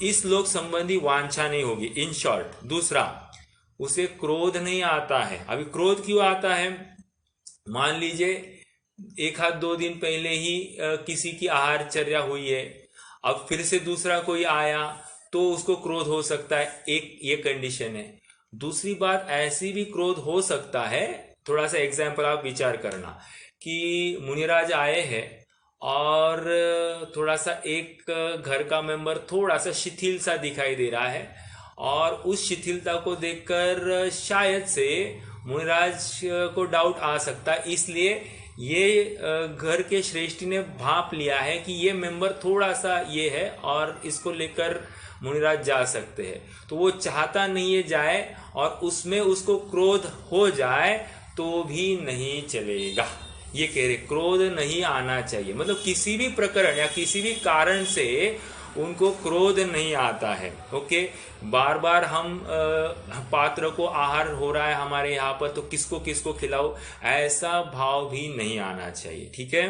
इस लोक संबंधी वांछा नहीं होगी, इन शॉर्ट। दूसरा, उसे क्रोध नहीं आता है। अभी क्रोध क्यों आता है? मान लीजिए 1-2 दिन पहले ही किसी की आहारचर्या हुई है, अब फिर से दूसरा कोई आया तो उसको क्रोध हो सकता है। एक ये कंडीशन है। दूसरी बात, ऐसी भी क्रोध हो सकता है, थोड़ा सा एग्जाम्पल आप विचार करना, कि मुनिराज आए हैं और थोड़ा सा एक घर का मेंबर थोड़ा सा शिथिल सा दिखाई दे रहा है, और उस शिथिलता को देखकर शायद से मुनिराज को डाउट आ सकता है। इसलिए ये घर के श्रेष्ठी ने भांप लिया है कि ये मेंबर थोड़ा सा ये है और इसको लेकर मुनिराज जा सकते हैं। तो वो चाहता नहीं है जाए, और उसमें उसको क्रोध हो जाए तो भी नहीं चलेगा। ये कह रहे क्रोध नहीं आना चाहिए, मतलब किसी भी प्रकरण या किसी भी कारण से उनको क्रोध नहीं आता है। ओके, बार बार हम पात्र को आहार हो रहा है हमारे यहाँ पर, तो किसको किसको खिलाओ, ऐसा भाव भी नहीं आना चाहिए। ठीक है,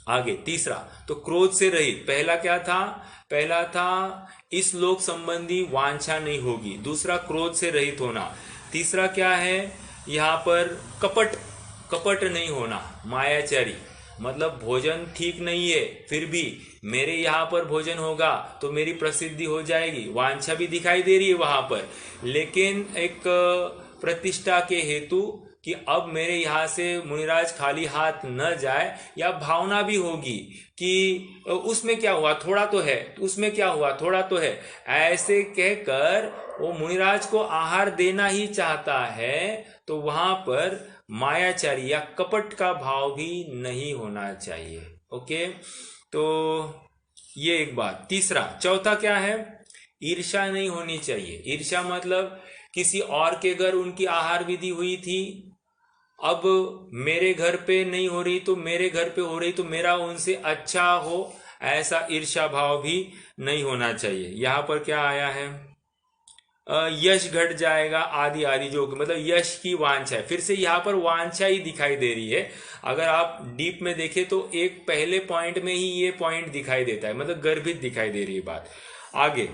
आगे तीसरा, तो क्रोध से रहित। पहला क्या था? पहला था इस लोक संबंधी वांछा नहीं होगी। दूसरा, क्रोध से रहित होना। तीसरा क्या है? यहाँ पर कपट नहीं होना, मायाचारी। मतलब भोजन ठीक नहीं है, फिर भी मेरे यहाँ पर भोजन होगा तो मेरी प्रसिद्धि हो जाएगी, वांछा भी दिखाई दे रही है वहां पर, लेकिन एक प्रतिष्ठा के हेतु कि अब मेरे यहाँ से मुनिराज खाली हाथ न जाए, या भावना भी होगी कि उसमें क्या हुआ, थोड़ा तो है, उसमें क्या हुआ, थोड़ा तो है, ऐसे कहकर वो मुनिराज को आहार देना ही चाहता है। तो वहां पर मायाचारी या कपट का भाव भी नहीं होना चाहिए। ओके, तो ये एक बात। तीसरा, चौथा क्या है? ईर्ष्या नहीं होनी चाहिए। ईर्ष्या मतलब किसी और के घर उनकी आहार विधि हुई थी, अब मेरे घर पे नहीं हो रही तो मेरे घर पे हो रही, तो मेरा उनसे अच्छा हो, ऐसा ईर्ष्या भाव भी नहीं होना चाहिए। यहाँ पर क्या आया है? यश घट जाएगा आदि आदि, जो मतलब यश की वांछा है। फिर से यहाँ पर वांछा ही दिखाई दे रही है। अगर आप डीप में देखें तो एक पहले पॉइंट में ही ये पॉइंट दिखाई देता है, मतलब गर्भित दिखाई दे रही है बात। आगे,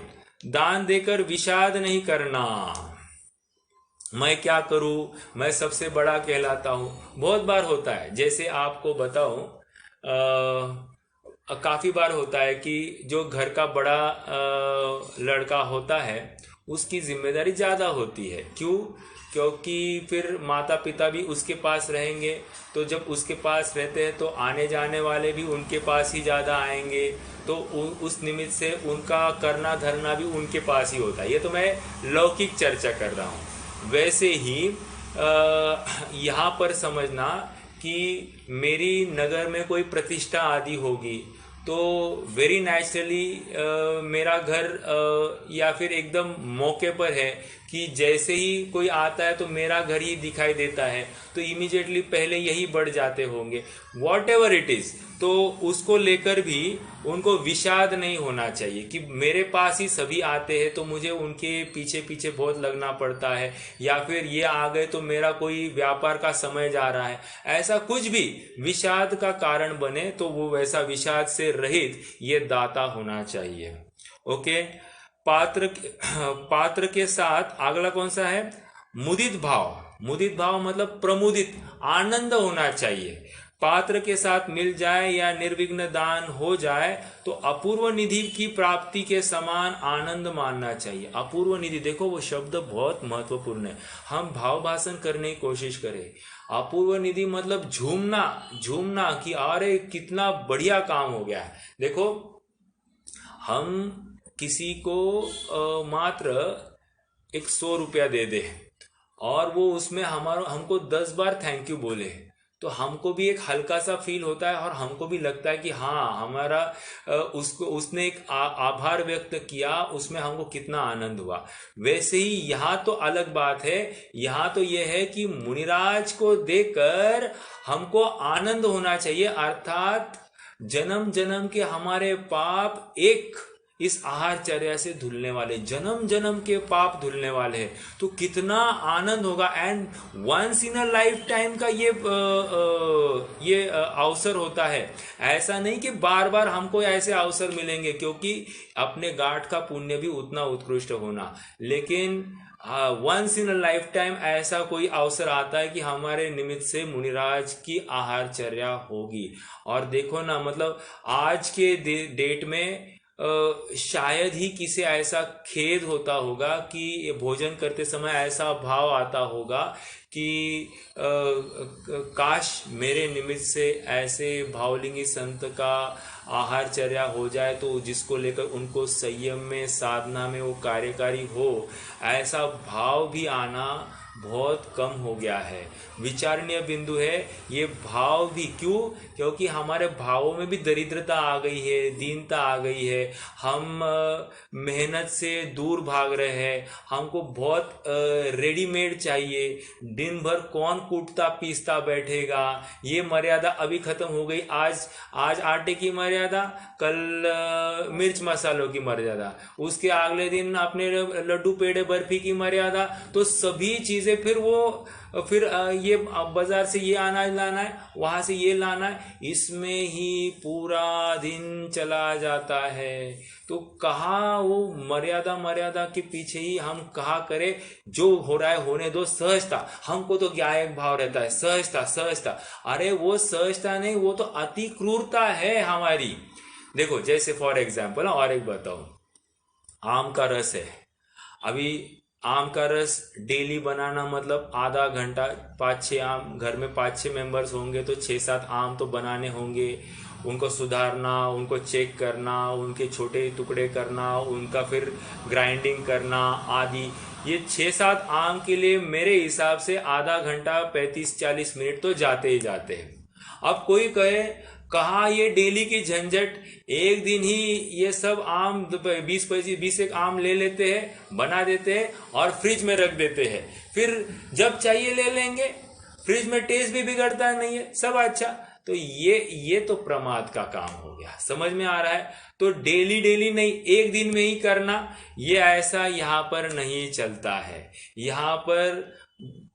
दान देकर विषाद नहीं करना। मैं क्या करूं, मैं सबसे बड़ा कहलाता हूं, बहुत बार होता है। जैसे आपको बताऊं, काफी बार होता है कि जो घर का बड़ा लड़का होता है उसकी जिम्मेदारी ज़्यादा होती है। क्यों? क्योंकि फिर माता पिता भी उसके पास रहेंगे, तो जब उसके पास रहते हैं तो आने जाने वाले भी उनके पास ही ज़्यादा आएंगे, तो उस निमित्त से उनका करना धरना भी उनके पास ही होता है। ये तो मैं लौकिक चर्चा कर रहा हूँ। वैसे ही यहाँ पर समझना कि मेरी नगर में कोई प्रतिष्ठा आदि होगी तो वेरी नेचुरली मेरा घर या फिर एकदम मौके पर है कि जैसे ही कोई आता है तो मेरा घर ही दिखाई देता है, तो इमीडिएटली पहले यही बढ़ जाते होंगे। वॉट एवर इट इज़, तो उसको लेकर भी उनको विषाद नहीं होना चाहिए कि मेरे पास ही सभी आते हैं तो मुझे उनके पीछे पीछे बहुत लगना पड़ता है, या फिर ये आ गए तो मेरा कोई व्यापार का समय जा रहा है। ऐसा कुछ भी विषाद का कारण बने तो वो वैसा विषाद से रहित ये दाता होना चाहिए। ओके। पात्र के साथ अगला कौन सा है? मुदित भाव। मुदित भाव मतलब प्रमुदित, आनंद होना चाहिए। पात्र के साथ मिल जाए या निर्विघ्न दान हो जाए तो अपूर्व निधि की प्राप्ति के समान आनंद मानना चाहिए। अपूर्व निधि, देखो वो शब्द बहुत महत्वपूर्ण है। हम भाव भाषण करने की कोशिश करें। अपूर्व निधि मतलब झूमना, झूमना कि अरे कितना बढ़िया काम हो गया है। देखो, हम किसी को मात्र 100 रुपया दे दे और वो उसमें हमको 10 बार थैंक यू बोले तो हमको भी एक हल्का सा फील होता है और हमको भी लगता है कि हाँ, हमारा उसने एक आभार व्यक्त किया, उसमें हमको कितना आनंद हुआ। वैसे ही यहाँ तो अलग बात है। यहाँ तो ये है कि मुनिराज को देखकर हमको आनंद होना चाहिए, अर्थात जन्म जन्म के हमारे पाप एक इस आहारचर्या से धुलने वाले, जन्म जन्म के पाप धुलने वाले हैं, तो कितना आनंद होगा। And once in a lifetime का ये अवसर होता है। ऐसा नहीं कि बार बार हमको ऐसे अवसर मिलेंगे, क्योंकि अपने गांठ का पुण्य भी उतना उत्कृष्ट होना, लेकिन once in a lifetime ऐसा कोई अवसर आता है कि हमारे निमित्त से मुनिराज की आहारचर्या होगी। और देखो ना, मतलब आज के डेट में शायद ही किसी ऐसा खेद होता होगा कि भोजन करते समय ऐसा भाव आता होगा कि काश मेरे निमित्त से ऐसे भावलिंगी संत का आहारचर्या हो जाए, तो जिसको लेकर उनको संयम में, साधना में वो कार्यकारी हो, ऐसा भाव भी आना बहुत कम हो गया है। विचारणीय बिंदु है ये भाव भी। क्यों? क्योंकि हमारे भावों में भी दरिद्रता आ गई है, दीनता आ गई है। हम मेहनत से दूर भाग रहे हैं, हमको बहुत रेडीमेड चाहिए। दिन भर कौन कूटता पीसता बैठेगा, ये मर्यादा अभी खत्म हो गई। आज आटे की मर्यादा, कल मिर्च मसालों की मर्यादा, उसके अगले दिन अपने लड्डू पेड़े बर्फी की मर्यादा। तो सभी चीजें फिर ये बाजार से ये अनाज लाना है, वहां से ये लाना है, इसमें ही पूरा दिन चला जाता है। तो कहाँ वो मर्यादा के पीछे ही हम कहाँ करें, जो हो रहा है होने दो। सहजता, हमको तो क्या एक भाव रहता है, सहजता। अरे वो सहजता नहीं, वो तो अति क्रूरता है हमारी। देखो, जैसे फॉर एग्जाम्पल और एक बताओ, आम का रस है। अभी आम का रस डेली बनाना मतलब आधा घंटा, 5-6 आम, घर में 5-6 मेंबर्स होंगे तो 6-7 आम तो बनाने होंगे। उनको सुधारना, उनको चेक करना, उनके छोटे टुकड़े करना, उनका फिर ग्राइंडिंग करना आदि। ये 6-7 आम के लिए मेरे हिसाब से आधा घंटा 35-40 मिनट तो जाते ही जाते हैं। अब कोई कहे कहाँ ये डेली की झंझट, एक दिन ही ये सब आम 20 एक आम ले लेते हैं, बना देते हैं और फ्रिज में रख देते हैं, फिर जब चाहिए ले लेंगे। फ्रिज में टेस्ट भी बिगड़ता नहीं है, सब अच्छा। तो ये तो प्रमाद का काम हो गया। समझ में आ रहा है? तो डेली नहीं, एक दिन में ही करना, ये ऐसा यहाँ पर नहीं चलता है। यहाँ पर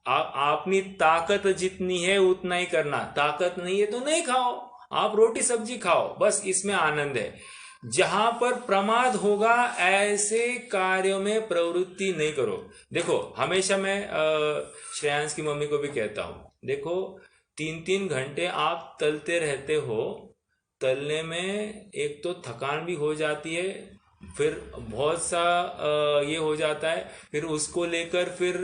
अपनी ताकत जितनी है उतना ही करना। ताकत नहीं है तो नहीं खाओ, आप रोटी सब्जी खाओ, बस इसमें आनंद है। जहां पर प्रमाद होगा ऐसे कार्यों में प्रवृत्ति नहीं करो। देखो, हमेशा मैं श्रेयांश की मम्मी को भी कहता हूं, देखो 3-3 घंटे आप तलते रहते हो, तलने में एक तो थकान भी हो जाती है, फिर बहुत सा ये हो जाता है, फिर उसको लेकर फिर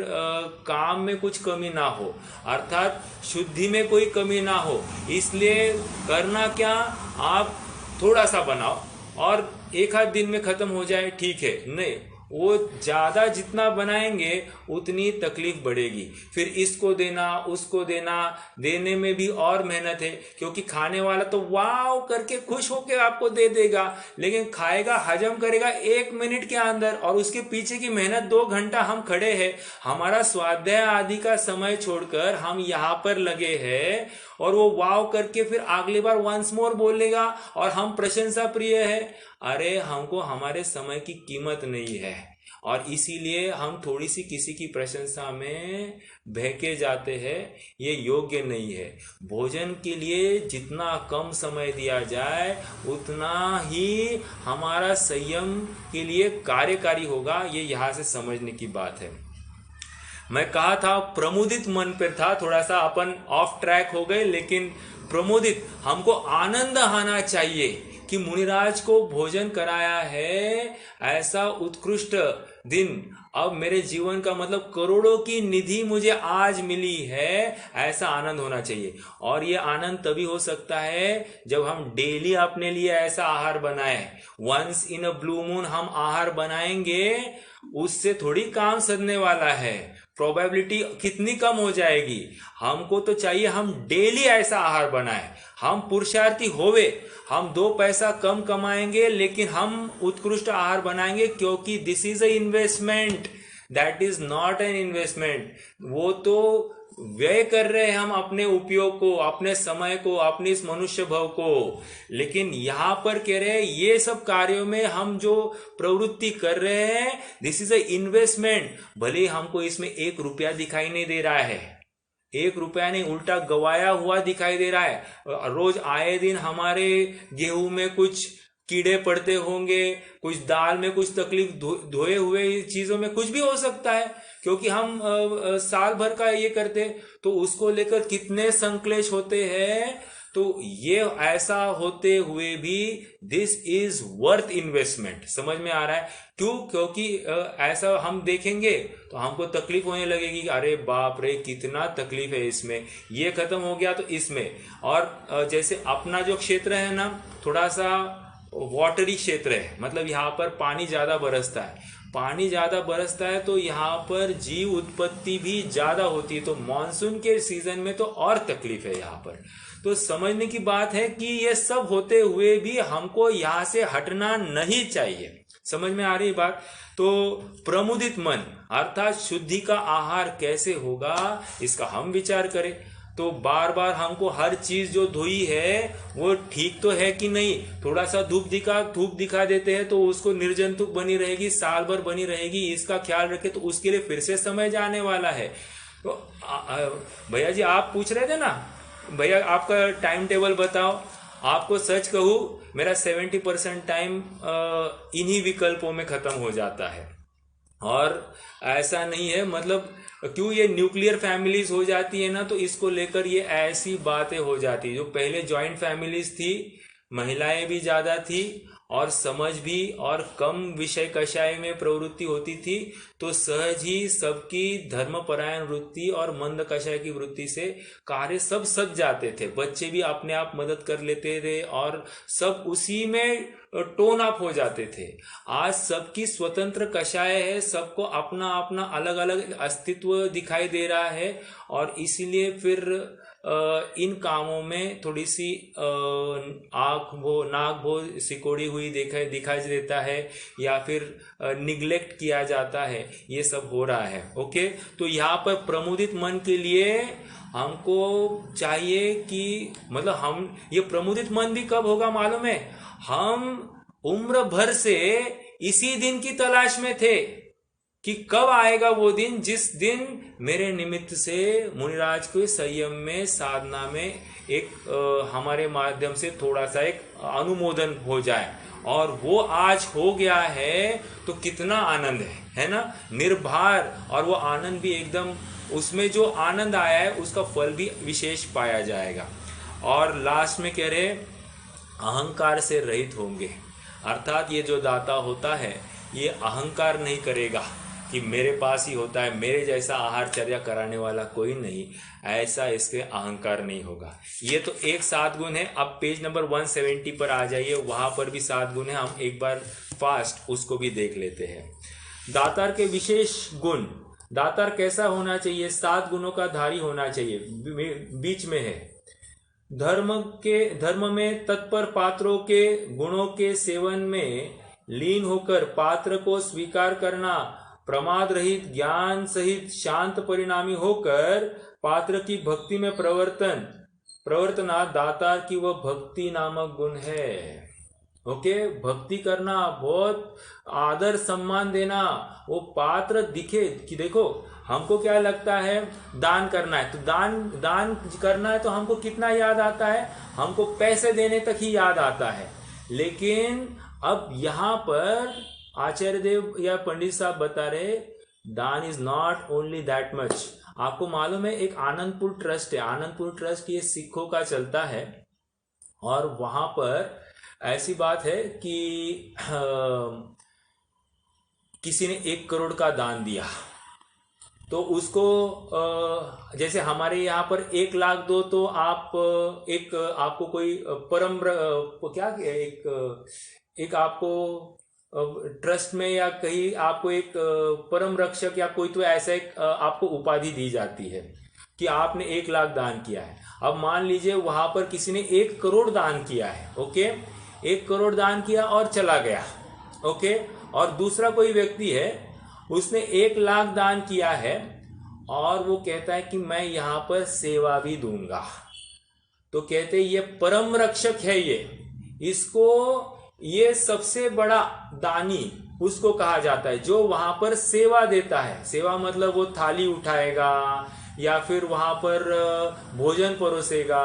काम में कुछ कमी ना हो, अर्थात शुद्धि में कोई कमी ना हो। इसलिए करना क्या, आप थोड़ा सा बनाओ और एक आध दिन में खत्म हो जाए, ठीक है। नहीं, वो ज़्यादा जितना बनाएंगे उतनी तकलीफ बढ़ेगी। फिर इसको देना उसको देना, देने में भी और मेहनत है, क्योंकि खाने वाला तो वाव करके खुश होकर आपको दे देगा, लेकिन खाएगा, हजम करेगा 1 मिनट के अंदर, और उसके पीछे की मेहनत 2 घंटा हम खड़े हैं। हमारा स्वाध्याय आदि का समय छोड़कर हम यहाँ पर लगे हैं, और वो वाव करके फिर अगली बार वंस मोर बोलेगा और हम प्रशंसा प्रिय है। अरे हमको हमारे समय की कीमत नहीं है, और इसीलिए हम थोड़ी सी किसी की प्रशंसा में बहके जाते हैं, ये योग्य नहीं है। भोजन के लिए जितना कम समय दिया जाए उतना ही हमारा संयम के लिए कार्यकारी होगा, ये यहाँ से समझने की बात है। मैं कहा था प्रमुदित मन पर था, थोड़ा सा अपन ऑफ ट्रैक हो गए, लेकिन प्रमुदित, हमको आनंद आना चाहिए कि मुनिराज को भोजन कराया है, ऐसा उत्कृष्ट दिन अब मेरे जीवन का, मतलब करोड़ों की निधि मुझे आज मिली है, ऐसा आनंद होना चाहिए। और ये आनंद तभी हो सकता है जब हम डेली अपने लिए ऐसा आहार बनाए। Once in a blue moon हम आहार बनाएंगे, उससे थोड़ी काम सधने वाला है, प्रोबेबिलिटी कितनी कम हो जाएगी। हमको तो चाहिए हम डेली ऐसा आहार बनाएं, हम पुरुषार्थी होवे, हम 2 पैसा कम कमाएंगे लेकिन हम उत्कृष्ट आहार बनाएंगे, क्योंकि this is a investment, that is not an investment. वो तो व्यय कर रहे हैं हम अपने उपयोग को, अपने समय को, अपने इस मनुष्य भव को। लेकिन यहाँ पर कह रहे हैं ये सब कार्यों में हम जो प्रवृत्ति कर रहे हैं, दिस इज अ इन्वेस्टमेंट। भले हमको इसमें 1 रुपया दिखाई नहीं दे रहा है, 1 रुपया नहीं, उल्टा गवाया हुआ दिखाई दे रहा है। रोज आए दिन हमारे गेहूं में कुछ कीड़े पड़ते होंगे, कुछ दाल में कुछ तकलीफ, धोए हुए चीजों में कुछ भी हो सकता है, क्योंकि हम साल भर का ये करते, तो उसको लेकर कितने संक्लेश होते हैं। तो ये ऐसा होते हुए भी दिस इज वर्थ इन्वेस्टमेंट। समझ में आ रहा है क्यों? क्योंकि ऐसा हम देखेंगे तो हमको तकलीफ होने लगेगी, अरे बाप रे कितना तकलीफ है इसमें, ये खत्म हो गया तो इसमें। और जैसे अपना जो क्षेत्र है ना, थोड़ा सा वाटरी क्षेत्र है, मतलब यहाँ पर पानी ज्यादा बरसता है, पानी ज्यादा बरसता है तो यहाँ पर जीव उत्पत्ति भी ज्यादा होती है, तो मॉनसून के सीजन में तो और तकलीफ है यहाँ पर। तो समझने की बात है कि ये सब होते हुए भी हमको यहाँ से हटना नहीं चाहिए। समझ में आ रही बात? तो प्रमुदित मन अर्थात शुद्धि का आहार कैसे होगा, इसका हम विचार करें। तो बार बार हमको हर चीज जो धोई है वो ठीक तो है कि नहीं, थोड़ा सा धूप दिखा देते हैं तो उसको निर्जंतुक बनी रहेगी, साल भर बनी रहेगी, इसका ख्याल रखे, तो उसके लिए फिर से समय जाने वाला है। तो भैया जी आप पूछ रहे थे ना, भैया आपका टाइम टेबल बताओ। आपको सच कहूँ मेरा 70% टाइम इन्हीं विकल्पों में खत्म हो जाता है। और ऐसा नहीं है, मतलब क्यों ये न्यूक्लियर फैमिलीज हो जाती है ना, तो इसको लेकर ये ऐसी बातें हो जाती है। जो पहले जॉइंट फैमिलीज थी, महिलाएं भी ज्यादा थी और समझ भी, और कम विषय कषाय में प्रवृत्ति होती थी, तो सहज ही सबकी धर्मपरायण वृत्ति और मंद कषाय की वृत्ति से कार्य सब सज जाते थे। बच्चे भी अपने आप मदद कर लेते थे और सब उसी में टोन अप हो जाते थे। आज सबकी स्वतंत्र कषाय है, सबको अपना अपना अलग अलग अस्तित्व दिखाई दे रहा है, और इसीलिए फिर इन कामों में थोड़ी सी नाक भो सिकोड़ी हुई दिखाई देता है, या फिर निग्लेक्ट किया जाता है, ये सब हो रहा है। ओके, तो यहाँ पर प्रमुदित मन के लिए हमको चाहिए कि, मतलब हम ये प्रमुदित मन भी कब होगा मालूम है? हम उम्र भर से इसी दिन की तलाश में थे कि कब आएगा वो दिन जिस दिन मेरे निमित्त से मुनिराज के संयम में, साधना में एक हमारे माध्यम से थोड़ा सा एक अनुमोदन हो जाए, और वो आज हो गया है। तो कितना आनंद है ना, निर्भर। और वो आनंद भी एकदम, उसमें जो आनंद आया है उसका फल भी विशेष पाया जाएगा। और लास्ट में कह रहे अहंकार से रहित होंगे। अर्थात ये जो दाता होता है ये अहंकार नहीं करेगा कि मेरे पास ही होता है, मेरे जैसा आहारचर्या कराने वाला कोई नहीं, ऐसा इसके अहंकार नहीं होगा। ये तो एक 7 गुण है। अब पेज नंबर 170 पर आ जाइए, वहां पर भी 7 गुण है, हम एक बार फास्ट उसको भी देख लेते हैं। दातार के विशेष गुण, दातार कैसा होना चाहिए? 7 गुणों का धारी होना चाहिए। बीच में है धर्म में तत्पर पात्रों के गुणों के सेवन में लीन होकर पात्र को स्वीकार करना, प्रमाद रहित ज्ञान सहित शांत परिणामी होकर पात्र की भक्ति में प्रवर्तना दातार की वह भक्ति नामक गुण है। ओके, भक्ति करना, बहुत आदर सम्मान देना, वो पात्र दिखे कि देखो हमको क्या लगता है दान करना है, तो दान करना है तो हमको कितना याद आता है? हमको पैसे देने तक ही याद आता है। लेकिन अब यहाँ पर आचार्य देव या पंडित साहब बता रहे दान is not only that much. आपको मालूम है एक आनंदपुर ट्रस्ट है, आनंदपुर ट्रस्ट ये सिखों का चलता है, और वहां पर ऐसी बात है कि किसी ने 1 करोड़ का दान दिया, तो उसको जैसे हमारे यहाँ पर 1 लाख दो तो आप आपको कोई परम क्या एक आपको ट्रस्ट में या कहीं आपको एक परम रक्षक या कोई तो ऐसा एक आपको उपाधि दी जाती है कि आपने 1 लाख दान किया है। अब मान लीजिए वहां पर किसी ने 1 करोड़ दान किया है, ओके, 1 करोड़ दान किया और चला गया, ओके, और दूसरा कोई व्यक्ति है उसने 1 लाख दान किया है और वो कहता है कि मैं यहाँ पर सेवा भी दूंगा, तो कहते ये परम रक्षक है, ये सबसे बड़ा दानी उसको कहा जाता है जो वहां पर सेवा देता है। सेवा मतलब वो थाली उठाएगा या फिर वहां पर भोजन परोसेगा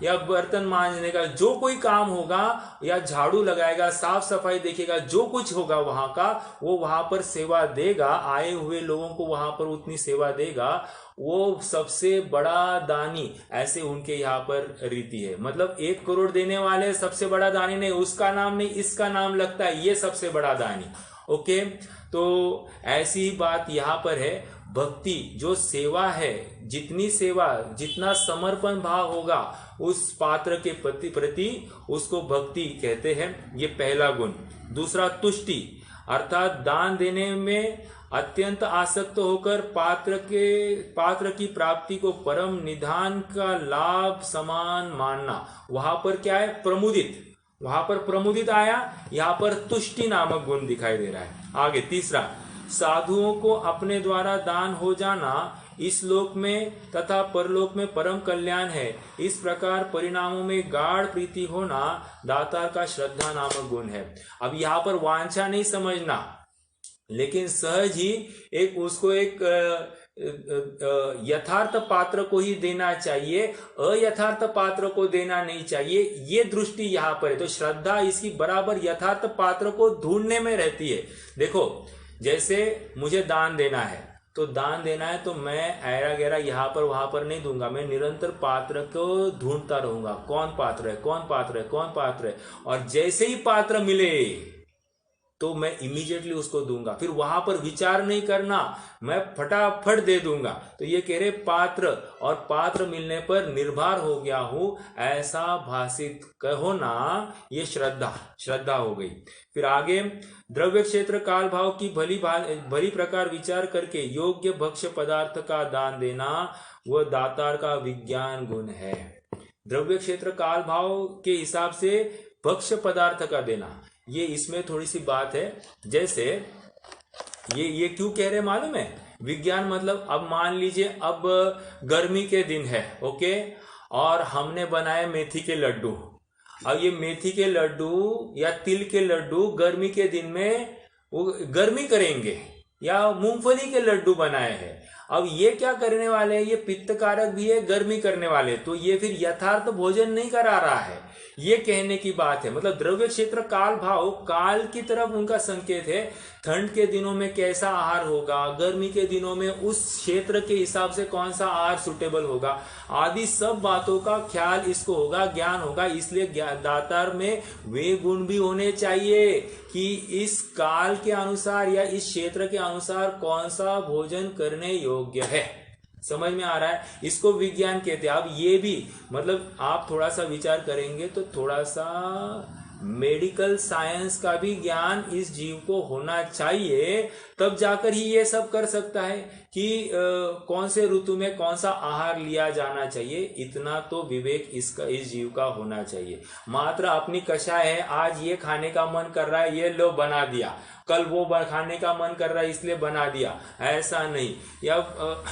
या बर्तन मांजने का जो कोई काम होगा या झाड़ू लगाएगा, साफ सफाई देखेगा, जो कुछ होगा वहां का वो वहां पर सेवा देगा, आए हुए लोगों को वहां पर उतनी सेवा देगा, वो सबसे बड़ा दानी, ऐसे उनके यहाँ पर रीति है। मतलब 1 करोड़ देने वाले सबसे बड़ा दानी नहीं, उसका नाम नहीं इसका नाम लगता है, ये सबसे बड़ा दानी। ओके, तो ऐसी ही बात यहाँ पर है। भक्ति जो सेवा है, जितनी सेवा, जितना समर्पण भाव होगा उस पात्र के प्रति उसको भक्ति कहते हैं। ये पहला गुण। दूसरा तुष्टि, अर्थात दान देने में अत्यंत आसक्त होकर पात्र की प्राप्ति को परम निधान का लाभ समान मानना। वहां पर क्या है? प्रमुदित, वहां पर प्रमुदित आया, यहां पर तुष्टि नामक गुण दिखाई दे रहा है। आगे तीसरा, साधुओं को अपने द्वारा दान हो जाना इस लोक में तथा परलोक में परम कल्याण है। इस प्रकार परिणामों में गाढ़ प्रीति होना दातार का श्रद्धा नामक गुण है। अब यहाँ पर वांछा नहीं समझना, लेकिन सहज ही उसको एक यथार्थ पात्र को ही देना चाहिए, अयथार्थ पात्र को देना नहीं चाहिए, ये दृष्टि यहाँ पर है। तो श्रद्धा इसकी बराबर यथार्थ पात्र को ढूंढने में रहती है। देखो, जैसे मुझे दान देना है, तो दान देना है तो मैं ऐरा गैरा यहाँ पर वहां पर नहीं दूंगा, मैं निरंतर पात्र को ढूंढता रहूंगा, कौन पात्र है, कौन पात्र है, कौन पात्र है, और जैसे ही पात्र मिले तो मैं इमीडिएटली उसको दूंगा, फिर वहां पर विचार नहीं करना, मैं फटाफट दे दूंगा। तो ये कह रहे पात्र, और पात्र मिलने पर निर्भर हो गया हूं, ऐसा भाषित होना ये श्रद्धा हो गई। फिर आगे, द्रव्य क्षेत्र काल भाव की भली प्रकार विचार करके योग्य भक्ष्य पदार्थ का दान देना वह दातार का विज्ञान गुण है। द्रव्य क्षेत्र काल भाव के हिसाब से भक्ष्य पदार्थ का देना, ये इसमें थोड़ी सी बात है। जैसे ये क्यों कह रहे मालूम है? विज्ञान मतलब अब मान लीजिए अब गर्मी के दिन है, ओके, और हमने बनाए मेथी के लड्डू। अब ये मेथी के लड्डू या तिल के लड्डू गर्मी के दिन में वो गर्मी करेंगे, या मूंगफली के लड्डू बनाए हैं। अब ये क्या करने वाले हैं? ये पित्तकारक भी है, गर्मी करने वाले, तो ये फिर यथार्थ भोजन नहीं करा रहा है, ये कहने की बात है। मतलब द्रव्य क्षेत्र काल भाव, काल की तरफ उनका संकेत है, ठंड के दिनों में कैसा आहार होगा, गर्मी के दिनों में उस क्षेत्र के हिसाब से कौन सा आहार सुटेबल होगा, आदि सब बातों का ख्याल इसको होगा, ज्ञान होगा। इसलिए दातार में वे गुण भी होने चाहिए कि इस काल के अनुसार या इस क्षेत्र के अनुसार कौन सा भोजन करने योग्य है। समझ में आ रहा है? इसको विज्ञान कहते हैं। अब ये भी मतलब आप थोड़ा सा विचार करेंगे तो थोड़ा सा मेडिकल साइंस का भी ज्ञान इस जीव को होना चाहिए, तब जाकर ही ये सब कर सकता है कि कौन से ऋतु में कौन सा आहार लिया जाना चाहिए। इतना तो विवेक इस जीव का होना चाहिए। मात्र अपनी कषाय है, आज ये खाने का मन कर रहा है, ये लो बना दिया, कल वो खाने का मन कर रहा है इसलिए बना दिया, ऐसा नहीं। या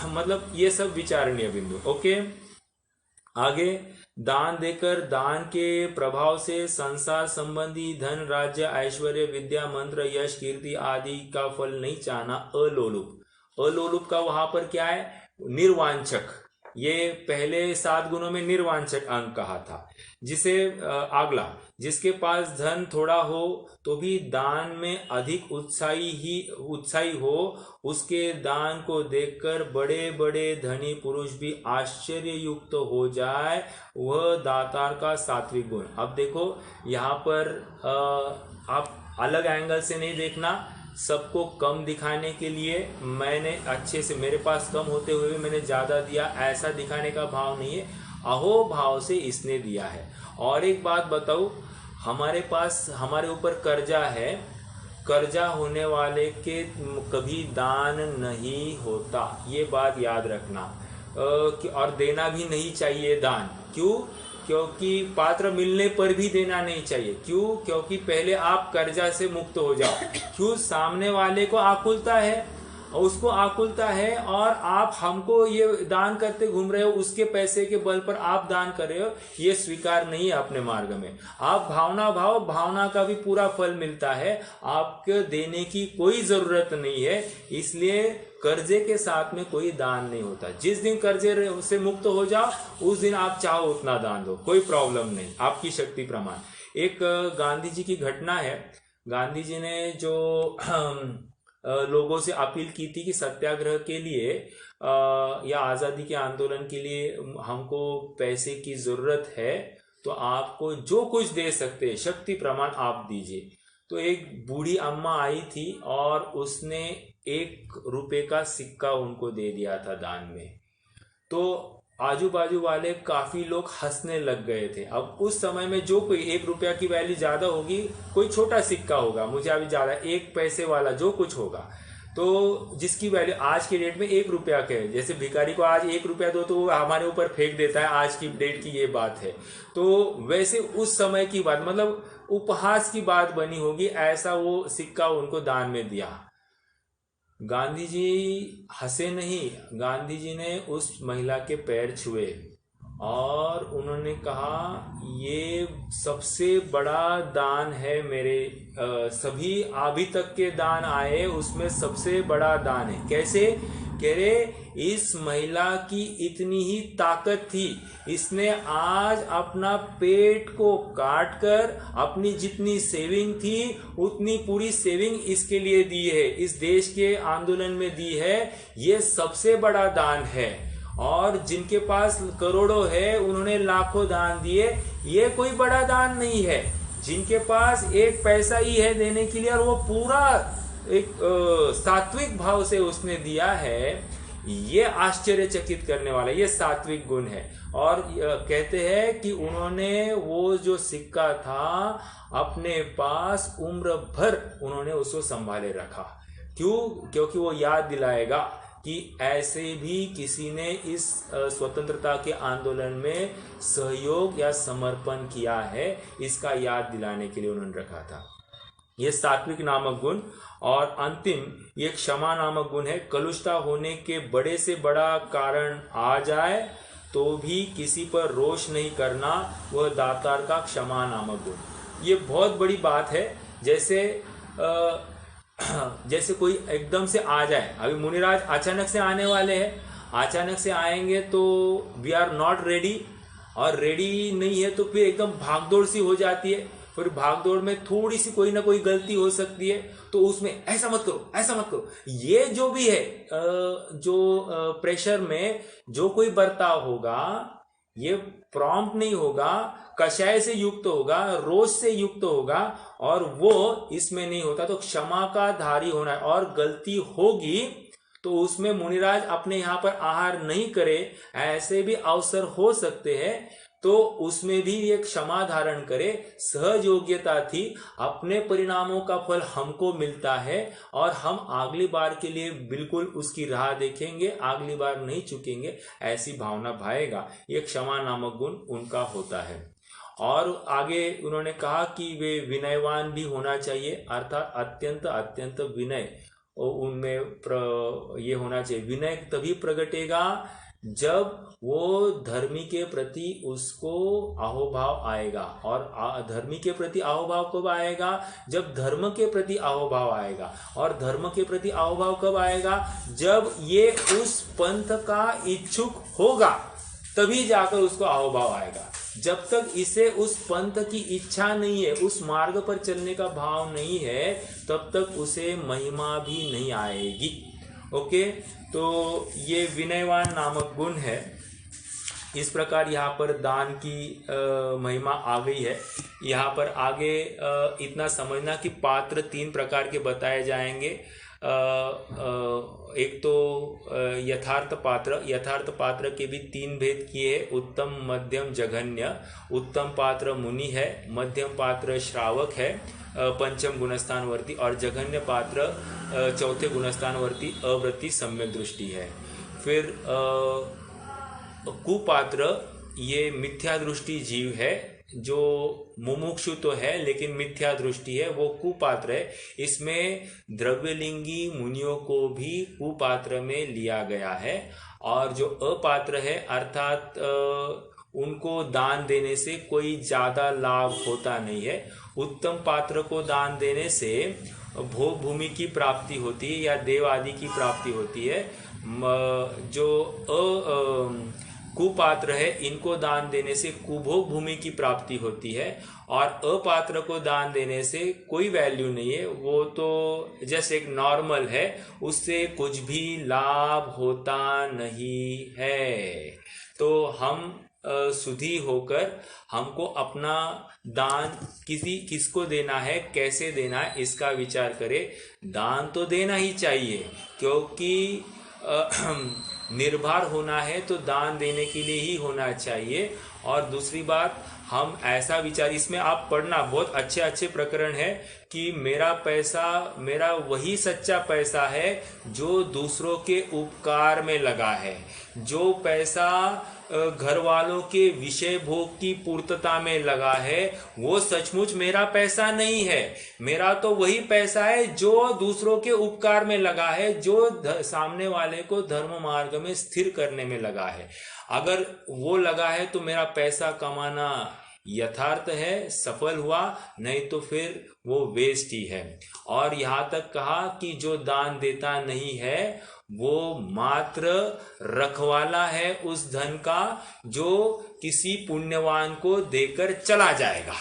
मतलब ये सब विचारणीय बिंदु। ओके, आगे, दान देकर दान के प्रभाव से संसार संबंधी धन, राज्य, ऐश्वर्य, विद्या, मंत्र, यश, कीर्ति आदि का फल नहीं चाहना। अलोलुप। अलोलुप का वहां पर क्या है? निर्वांछक। ये पहले 7 गुणों में निर्वांछक अंग कहा था। जिसे अगला, जिसके पास धन थोड़ा हो तो भी दान में अधिक उत्साही हो, उसके दान को देखकर बड़े बड़े धनी पुरुष भी आश्चर्ययुक्त हो जाए, वह दातार का सात्विक गुण। अब देखो यहाँ पर आप अलग एंगल से नहीं देखना, सबको कम दिखाने के लिए मैंने अच्छे से, मेरे पास कम होते हुए भी मैंने ज्यादा दिया, ऐसा दिखाने का भाव नहीं है। अहो भाव से इसने दिया है। और एक बात बताऊं, हमारे पास, हमारे ऊपर कर्जा है, कर्जा होने वाले के कभी दान नहीं होता, ये बात याद रखना। और देना भी नहीं चाहिए दान। क्यों? क्योंकि पात्र मिलने पर भी देना नहीं चाहिए। क्यों? क्योंकि पहले आप कर्जा से मुक्त हो जाओ। क्यों? सामने वाले को आकुलता है, उसको आकुलता है, और आप हमको ये दान करते घूम रहे हो, उसके पैसे के बल पर आप दान कर रहे हो, ये स्वीकार नहीं है अपने मार्ग में। आप भावना का भी पूरा फल मिलता है, आपके देने की कोई जरूरत नहीं है। इसलिए कर्जे के साथ में कोई दान नहीं होता। जिस दिन कर्जे से मुक्त हो जाओ, उस दिन आप चाहो उतना दान दो, कोई प्रॉब्लम नहीं, आपकी शक्ति प्रमाण। एक गांधी जी की घटना है। गांधी जी ने जो लोगों से अपील की थी कि सत्याग्रह के लिए या आज़ादी के आंदोलन के लिए हमको पैसे की जरूरत है, तो आपको जो कुछ दे सकते हैं शक्ति प्रमाण आप दीजिए। तो एक बूढ़ी अम्मा आई थी और उसने 1 रुपए का सिक्का उनको दे दिया था दान में। तो आजू बाजू वाले काफी लोग हंसने लग गए थे। अब उस समय में जो कोई 1 रुपया की वैल्यू ज्यादा होगी, कोई छोटा सिक्का होगा, मुझे अभी ज्यादा 1 पैसे वाला जो कुछ होगा, तो जिसकी वैल्यू आज के डेट में 1 रुपया का है। जैसे भिखारी को आज 1 रुपया दो तो वो हमारे ऊपर फेंक देता है, आज की डेट की ये बात है। तो वैसे उस समय की बात, मतलब उपहास की बात बनी होगी, ऐसा वो सिक्का उनको दान में दिया। गांधी जी हंसे नहीं, गांधी जी ने उस महिला के पैर छुए और उन्होंने कहा, ये सबसे बड़ा दान है मेरे, सभी अभी तक के दान आए उसमें सबसे बड़ा दान है। कैसे? कह रहे, इस महिला की इतनी ही ताकत थी, इसने आज अपना पेट को काट कर अपनी जितनी सेविंग थी उतनी पूरी सेविंग इसके लिए दी है, इस देश के आंदोलन में दी है। ये सबसे बड़ा दान है। और जिनके पास करोड़ों है उन्होंने लाखों दान दिए, ये कोई बड़ा दान नहीं है। जिनके पास 1 पैसा ही है देने के लिए और वो पूरा एक सात्विक भाव से उसने दिया है, ये आश्चर्यचकित करने वाला, ये सात्विक गुण है। और कहते हैं कि उन्होंने वो जो सिक्का था अपने पास उम्र भर उन्होंने उसको संभाले रखा। क्यों? क्योंकि वो याद दिलाएगा कि ऐसे भी किसी ने इस स्वतंत्रता के आंदोलन में सहयोग या समर्पण किया है, इसका याद दिलाने के लिए उन्होंने रखा था। ये सात्विक नामक गुण। और अंतिम ये क्षमा नामक गुण है। कलुषता होने के बड़े से बड़ा कारण आ जाए तो भी किसी पर रोष नहीं करना, वह दातार का क्षमा नामक गुण। ये बहुत बड़ी बात है। जैसे कोई एकदम से आ जाए, अभी मुनिराज अचानक से आने वाले हैं, अचानक से आएंगे तो वी आर नॉट रेडी, और रेडी नहीं है तो फिर एकदम भागदौड़ सी हो जाती है। फिर भागदौड़ में थोड़ी सी कोई ना कोई गलती हो सकती है, तो उसमें ऐसा मत करो, ऐसा मत करो। ये जो भी है जो प्रेशर में जो कोई बर्ताव होगा, ये प्रॉम्प्ट नहीं होगा, कषाय से युक्त होगा, रोष से युक्त होगा, और वो इसमें नहीं होता। तो क्षमा का धारी होना है। और गलती होगी तो उसमें मुनिराज अपने यहां पर आहार नहीं करे, ऐसे भी अवसर हो सकते हैं, तो उसमें भी ये क्षमा धारण करे। सहज योग्यता थी, अपने परिणामों का फल हमको मिलता है और हम अगली बार के लिए बिल्कुल उसकी राह देखेंगे, अगली बार नहीं चुकेंगे, ऐसी भावना भाएगा। ये क्षमा नामक गुण उनका होता है। और आगे उन्होंने कहा कि वे विनयवान भी होना चाहिए, अर्थात अत्यंत अत्यंत विनय उनमें ये होना चाहिए। विनय तभी प्रगटेगा जब वो धर्मी के प्रति उसको अहोभाव आएगा। और धर्मी के प्रति अहोभाव कब आएगा? जब धर्म के प्रति अहोभाव आएगा। और धर्म के प्रति अहोभाव कब आएगा? जब ये उस पंथ का इच्छुक होगा, तभी जाकर उसको अहोभाव आएगा। जब तक इसे उस पंथ की इच्छा नहीं है, उस मार्ग पर चलने का भाव नहीं है, तब तक उसे महिमा भी नहीं आएगी। ओके, तो ये विनयवान नामक गुण है। इस प्रकार यहाँ पर दान की महिमा आ गई है। यहाँ पर आगे इतना समझना कि पात्र 3 प्रकार के बताए जाएंगे। एक तो यथार्थ पात्र के भी 3 भेद किए, उत्तम, मध्यम, जघन्य। उत्तम पात्र मुनि है, मध्यम पात्र श्रावक है, पंचम गुणस्थानवर्ती, और जघन्य पात्र 4थे गुणस्थानवर्ती अवृत्ति सम्यक दृष्टि है। फिर कुपात्र ये मिथ्या दृष्टि जीव है, जो मुमुक्षु तो है लेकिन मिथ्या दृष्टि है, वो कुपात्र है। इसमें द्रव्यलिंगी मुनियों को भी कुपात्र में लिया गया है। और जो अपात्र है, अर्थात उनको दान देने से कोई ज्यादा लाभ होता नहीं है। उत्तम पात्र को दान देने से भोग भूमि की प्राप्ति होती है या देव आदि की प्राप्ति होती है। जो कुपात्र है, इनको दान देने से कुभोग भूमि की प्राप्ति होती है। और अपात्र को दान देने से कोई वैल्यू नहीं है, वो तो जस्ट एक नॉर्मल है, उससे कुछ भी लाभ होता नहीं है। तो हम सुधी होकर हमको अपना दान किसको देना है, कैसे देना है, इसका विचार करें। दान तो देना ही चाहिए, क्योंकि निर्भर होना है तो दान देने के लिए ही होना चाहिए। और दूसरी बात, हम ऐसा विचार, इसमें आप पढ़ना, बहुत अच्छे अच्छे प्रकरण है कि मेरा पैसा, मेरा वही सच्चा पैसा है जो दूसरों के उपकार में लगा है। जो पैसा घर वालों के विषय भोग की पूर्तता में लगा है, वो सचमुच मेरा पैसा नहीं है। मेरा तो वही पैसा है जो दूसरों के उपकार में लगा है, जो सामने वाले को धर्म मार्ग में स्थिर करने में लगा है। अगर वो लगा है तो मेरा पैसा कमाना यथार्थ है, सफल हुआ, नहीं तो फिर वो वेस्ट ही है। और यहाँ तक कहा कि जो दान देता नहीं है वो मात्र रखवाला है उस धन का, जो किसी पुण्यवान को देकर चला जाएगा।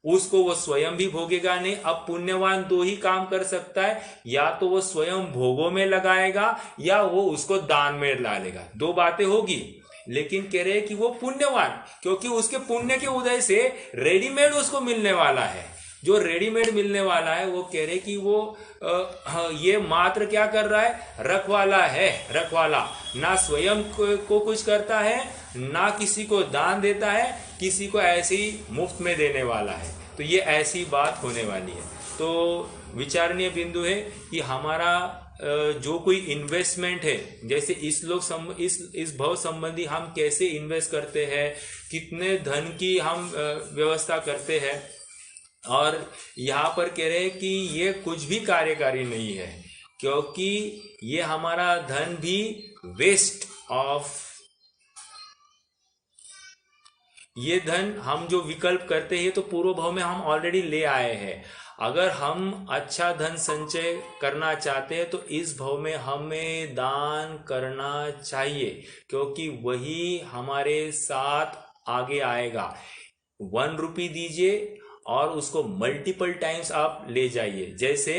उसको वो स्वयं भी भोगेगा नहीं। अब पुण्यवान 2 ही काम कर सकता है, या तो वो स्वयं भोगों में लगाएगा या वो उसको दान में डालेगा। 2 बातें होगी। लेकिन कह रहे हैं कि वो पुण्यवान, क्योंकि उसके पुण्य के उदय से रेडीमेड उसको मिलने वाला है। जो रेडीमेड मिलने वाला है, वो कह रहे कि वो ये मात्र क्या कर रहा है, रखवाला है। रखवाला ना स्वयं को कुछ करता है, ना किसी को दान देता है, किसी को ऐसे ही मुफ्त में देने वाला है। तो ये ऐसी बात होने वाली है। तो विचारणीय बिंदु है कि हमारा जो कोई इन्वेस्टमेंट है, जैसे इस भव संबंधी हम कैसे इन्वेस्ट करते हैं, कितने धन की हम व्यवस्था करते हैं, और यहाँ पर कह रहे हैं कि ये कुछ भी कार्यकारी नहीं है, क्योंकि ये हमारा धन भी वेस्ट ऑफ, ये धन हम जो विकल्प करते हैं तो पूर्व भाव में हम ऑलरेडी ले आए हैं। अगर हम अच्छा धन संचय करना चाहते हैं तो इस भाव में हमें दान करना चाहिए, क्योंकि वही हमारे साथ आगे आएगा। 1 रुपी दीजिए और उसको मल्टीपल टाइम्स आप ले जाइए। जैसे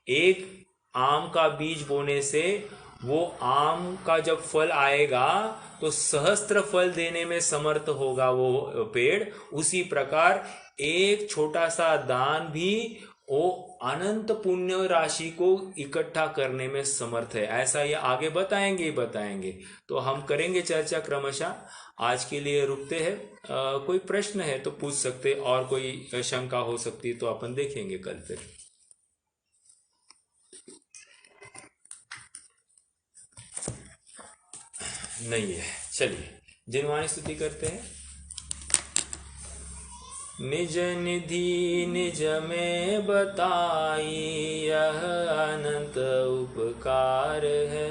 एक आम का बीज बोने से वो आम का जब फल आएगा तो सहस्त्र फल देने में समर्थ होगा वो पेड़। उसी प्रकार एक छोटा सा दान भी वो अनंत पुण्य राशि को इकट्ठा करने में समर्थ है। ऐसा ये आगे बताएंगे ही बताएंगे, तो हम करेंगे चर्चा क्रमशः। आज के लिए रुकते हैं। कोई प्रश्न है तो पूछ सकते, और कोई शंका हो सकती तो अपन देखेंगे कल फिर। नहीं है, चलिए जिनवाणी स्तुति करते हैं। निज निधि निज में बताई यह अनंत उपकार है,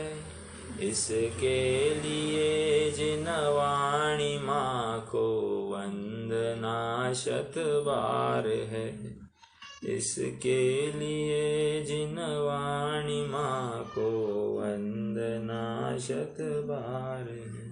इसके लिए जिनवाणी माँ को वंदना शत बार है। इसके लिए जिनवाणी माँ को वंदना शत बार है।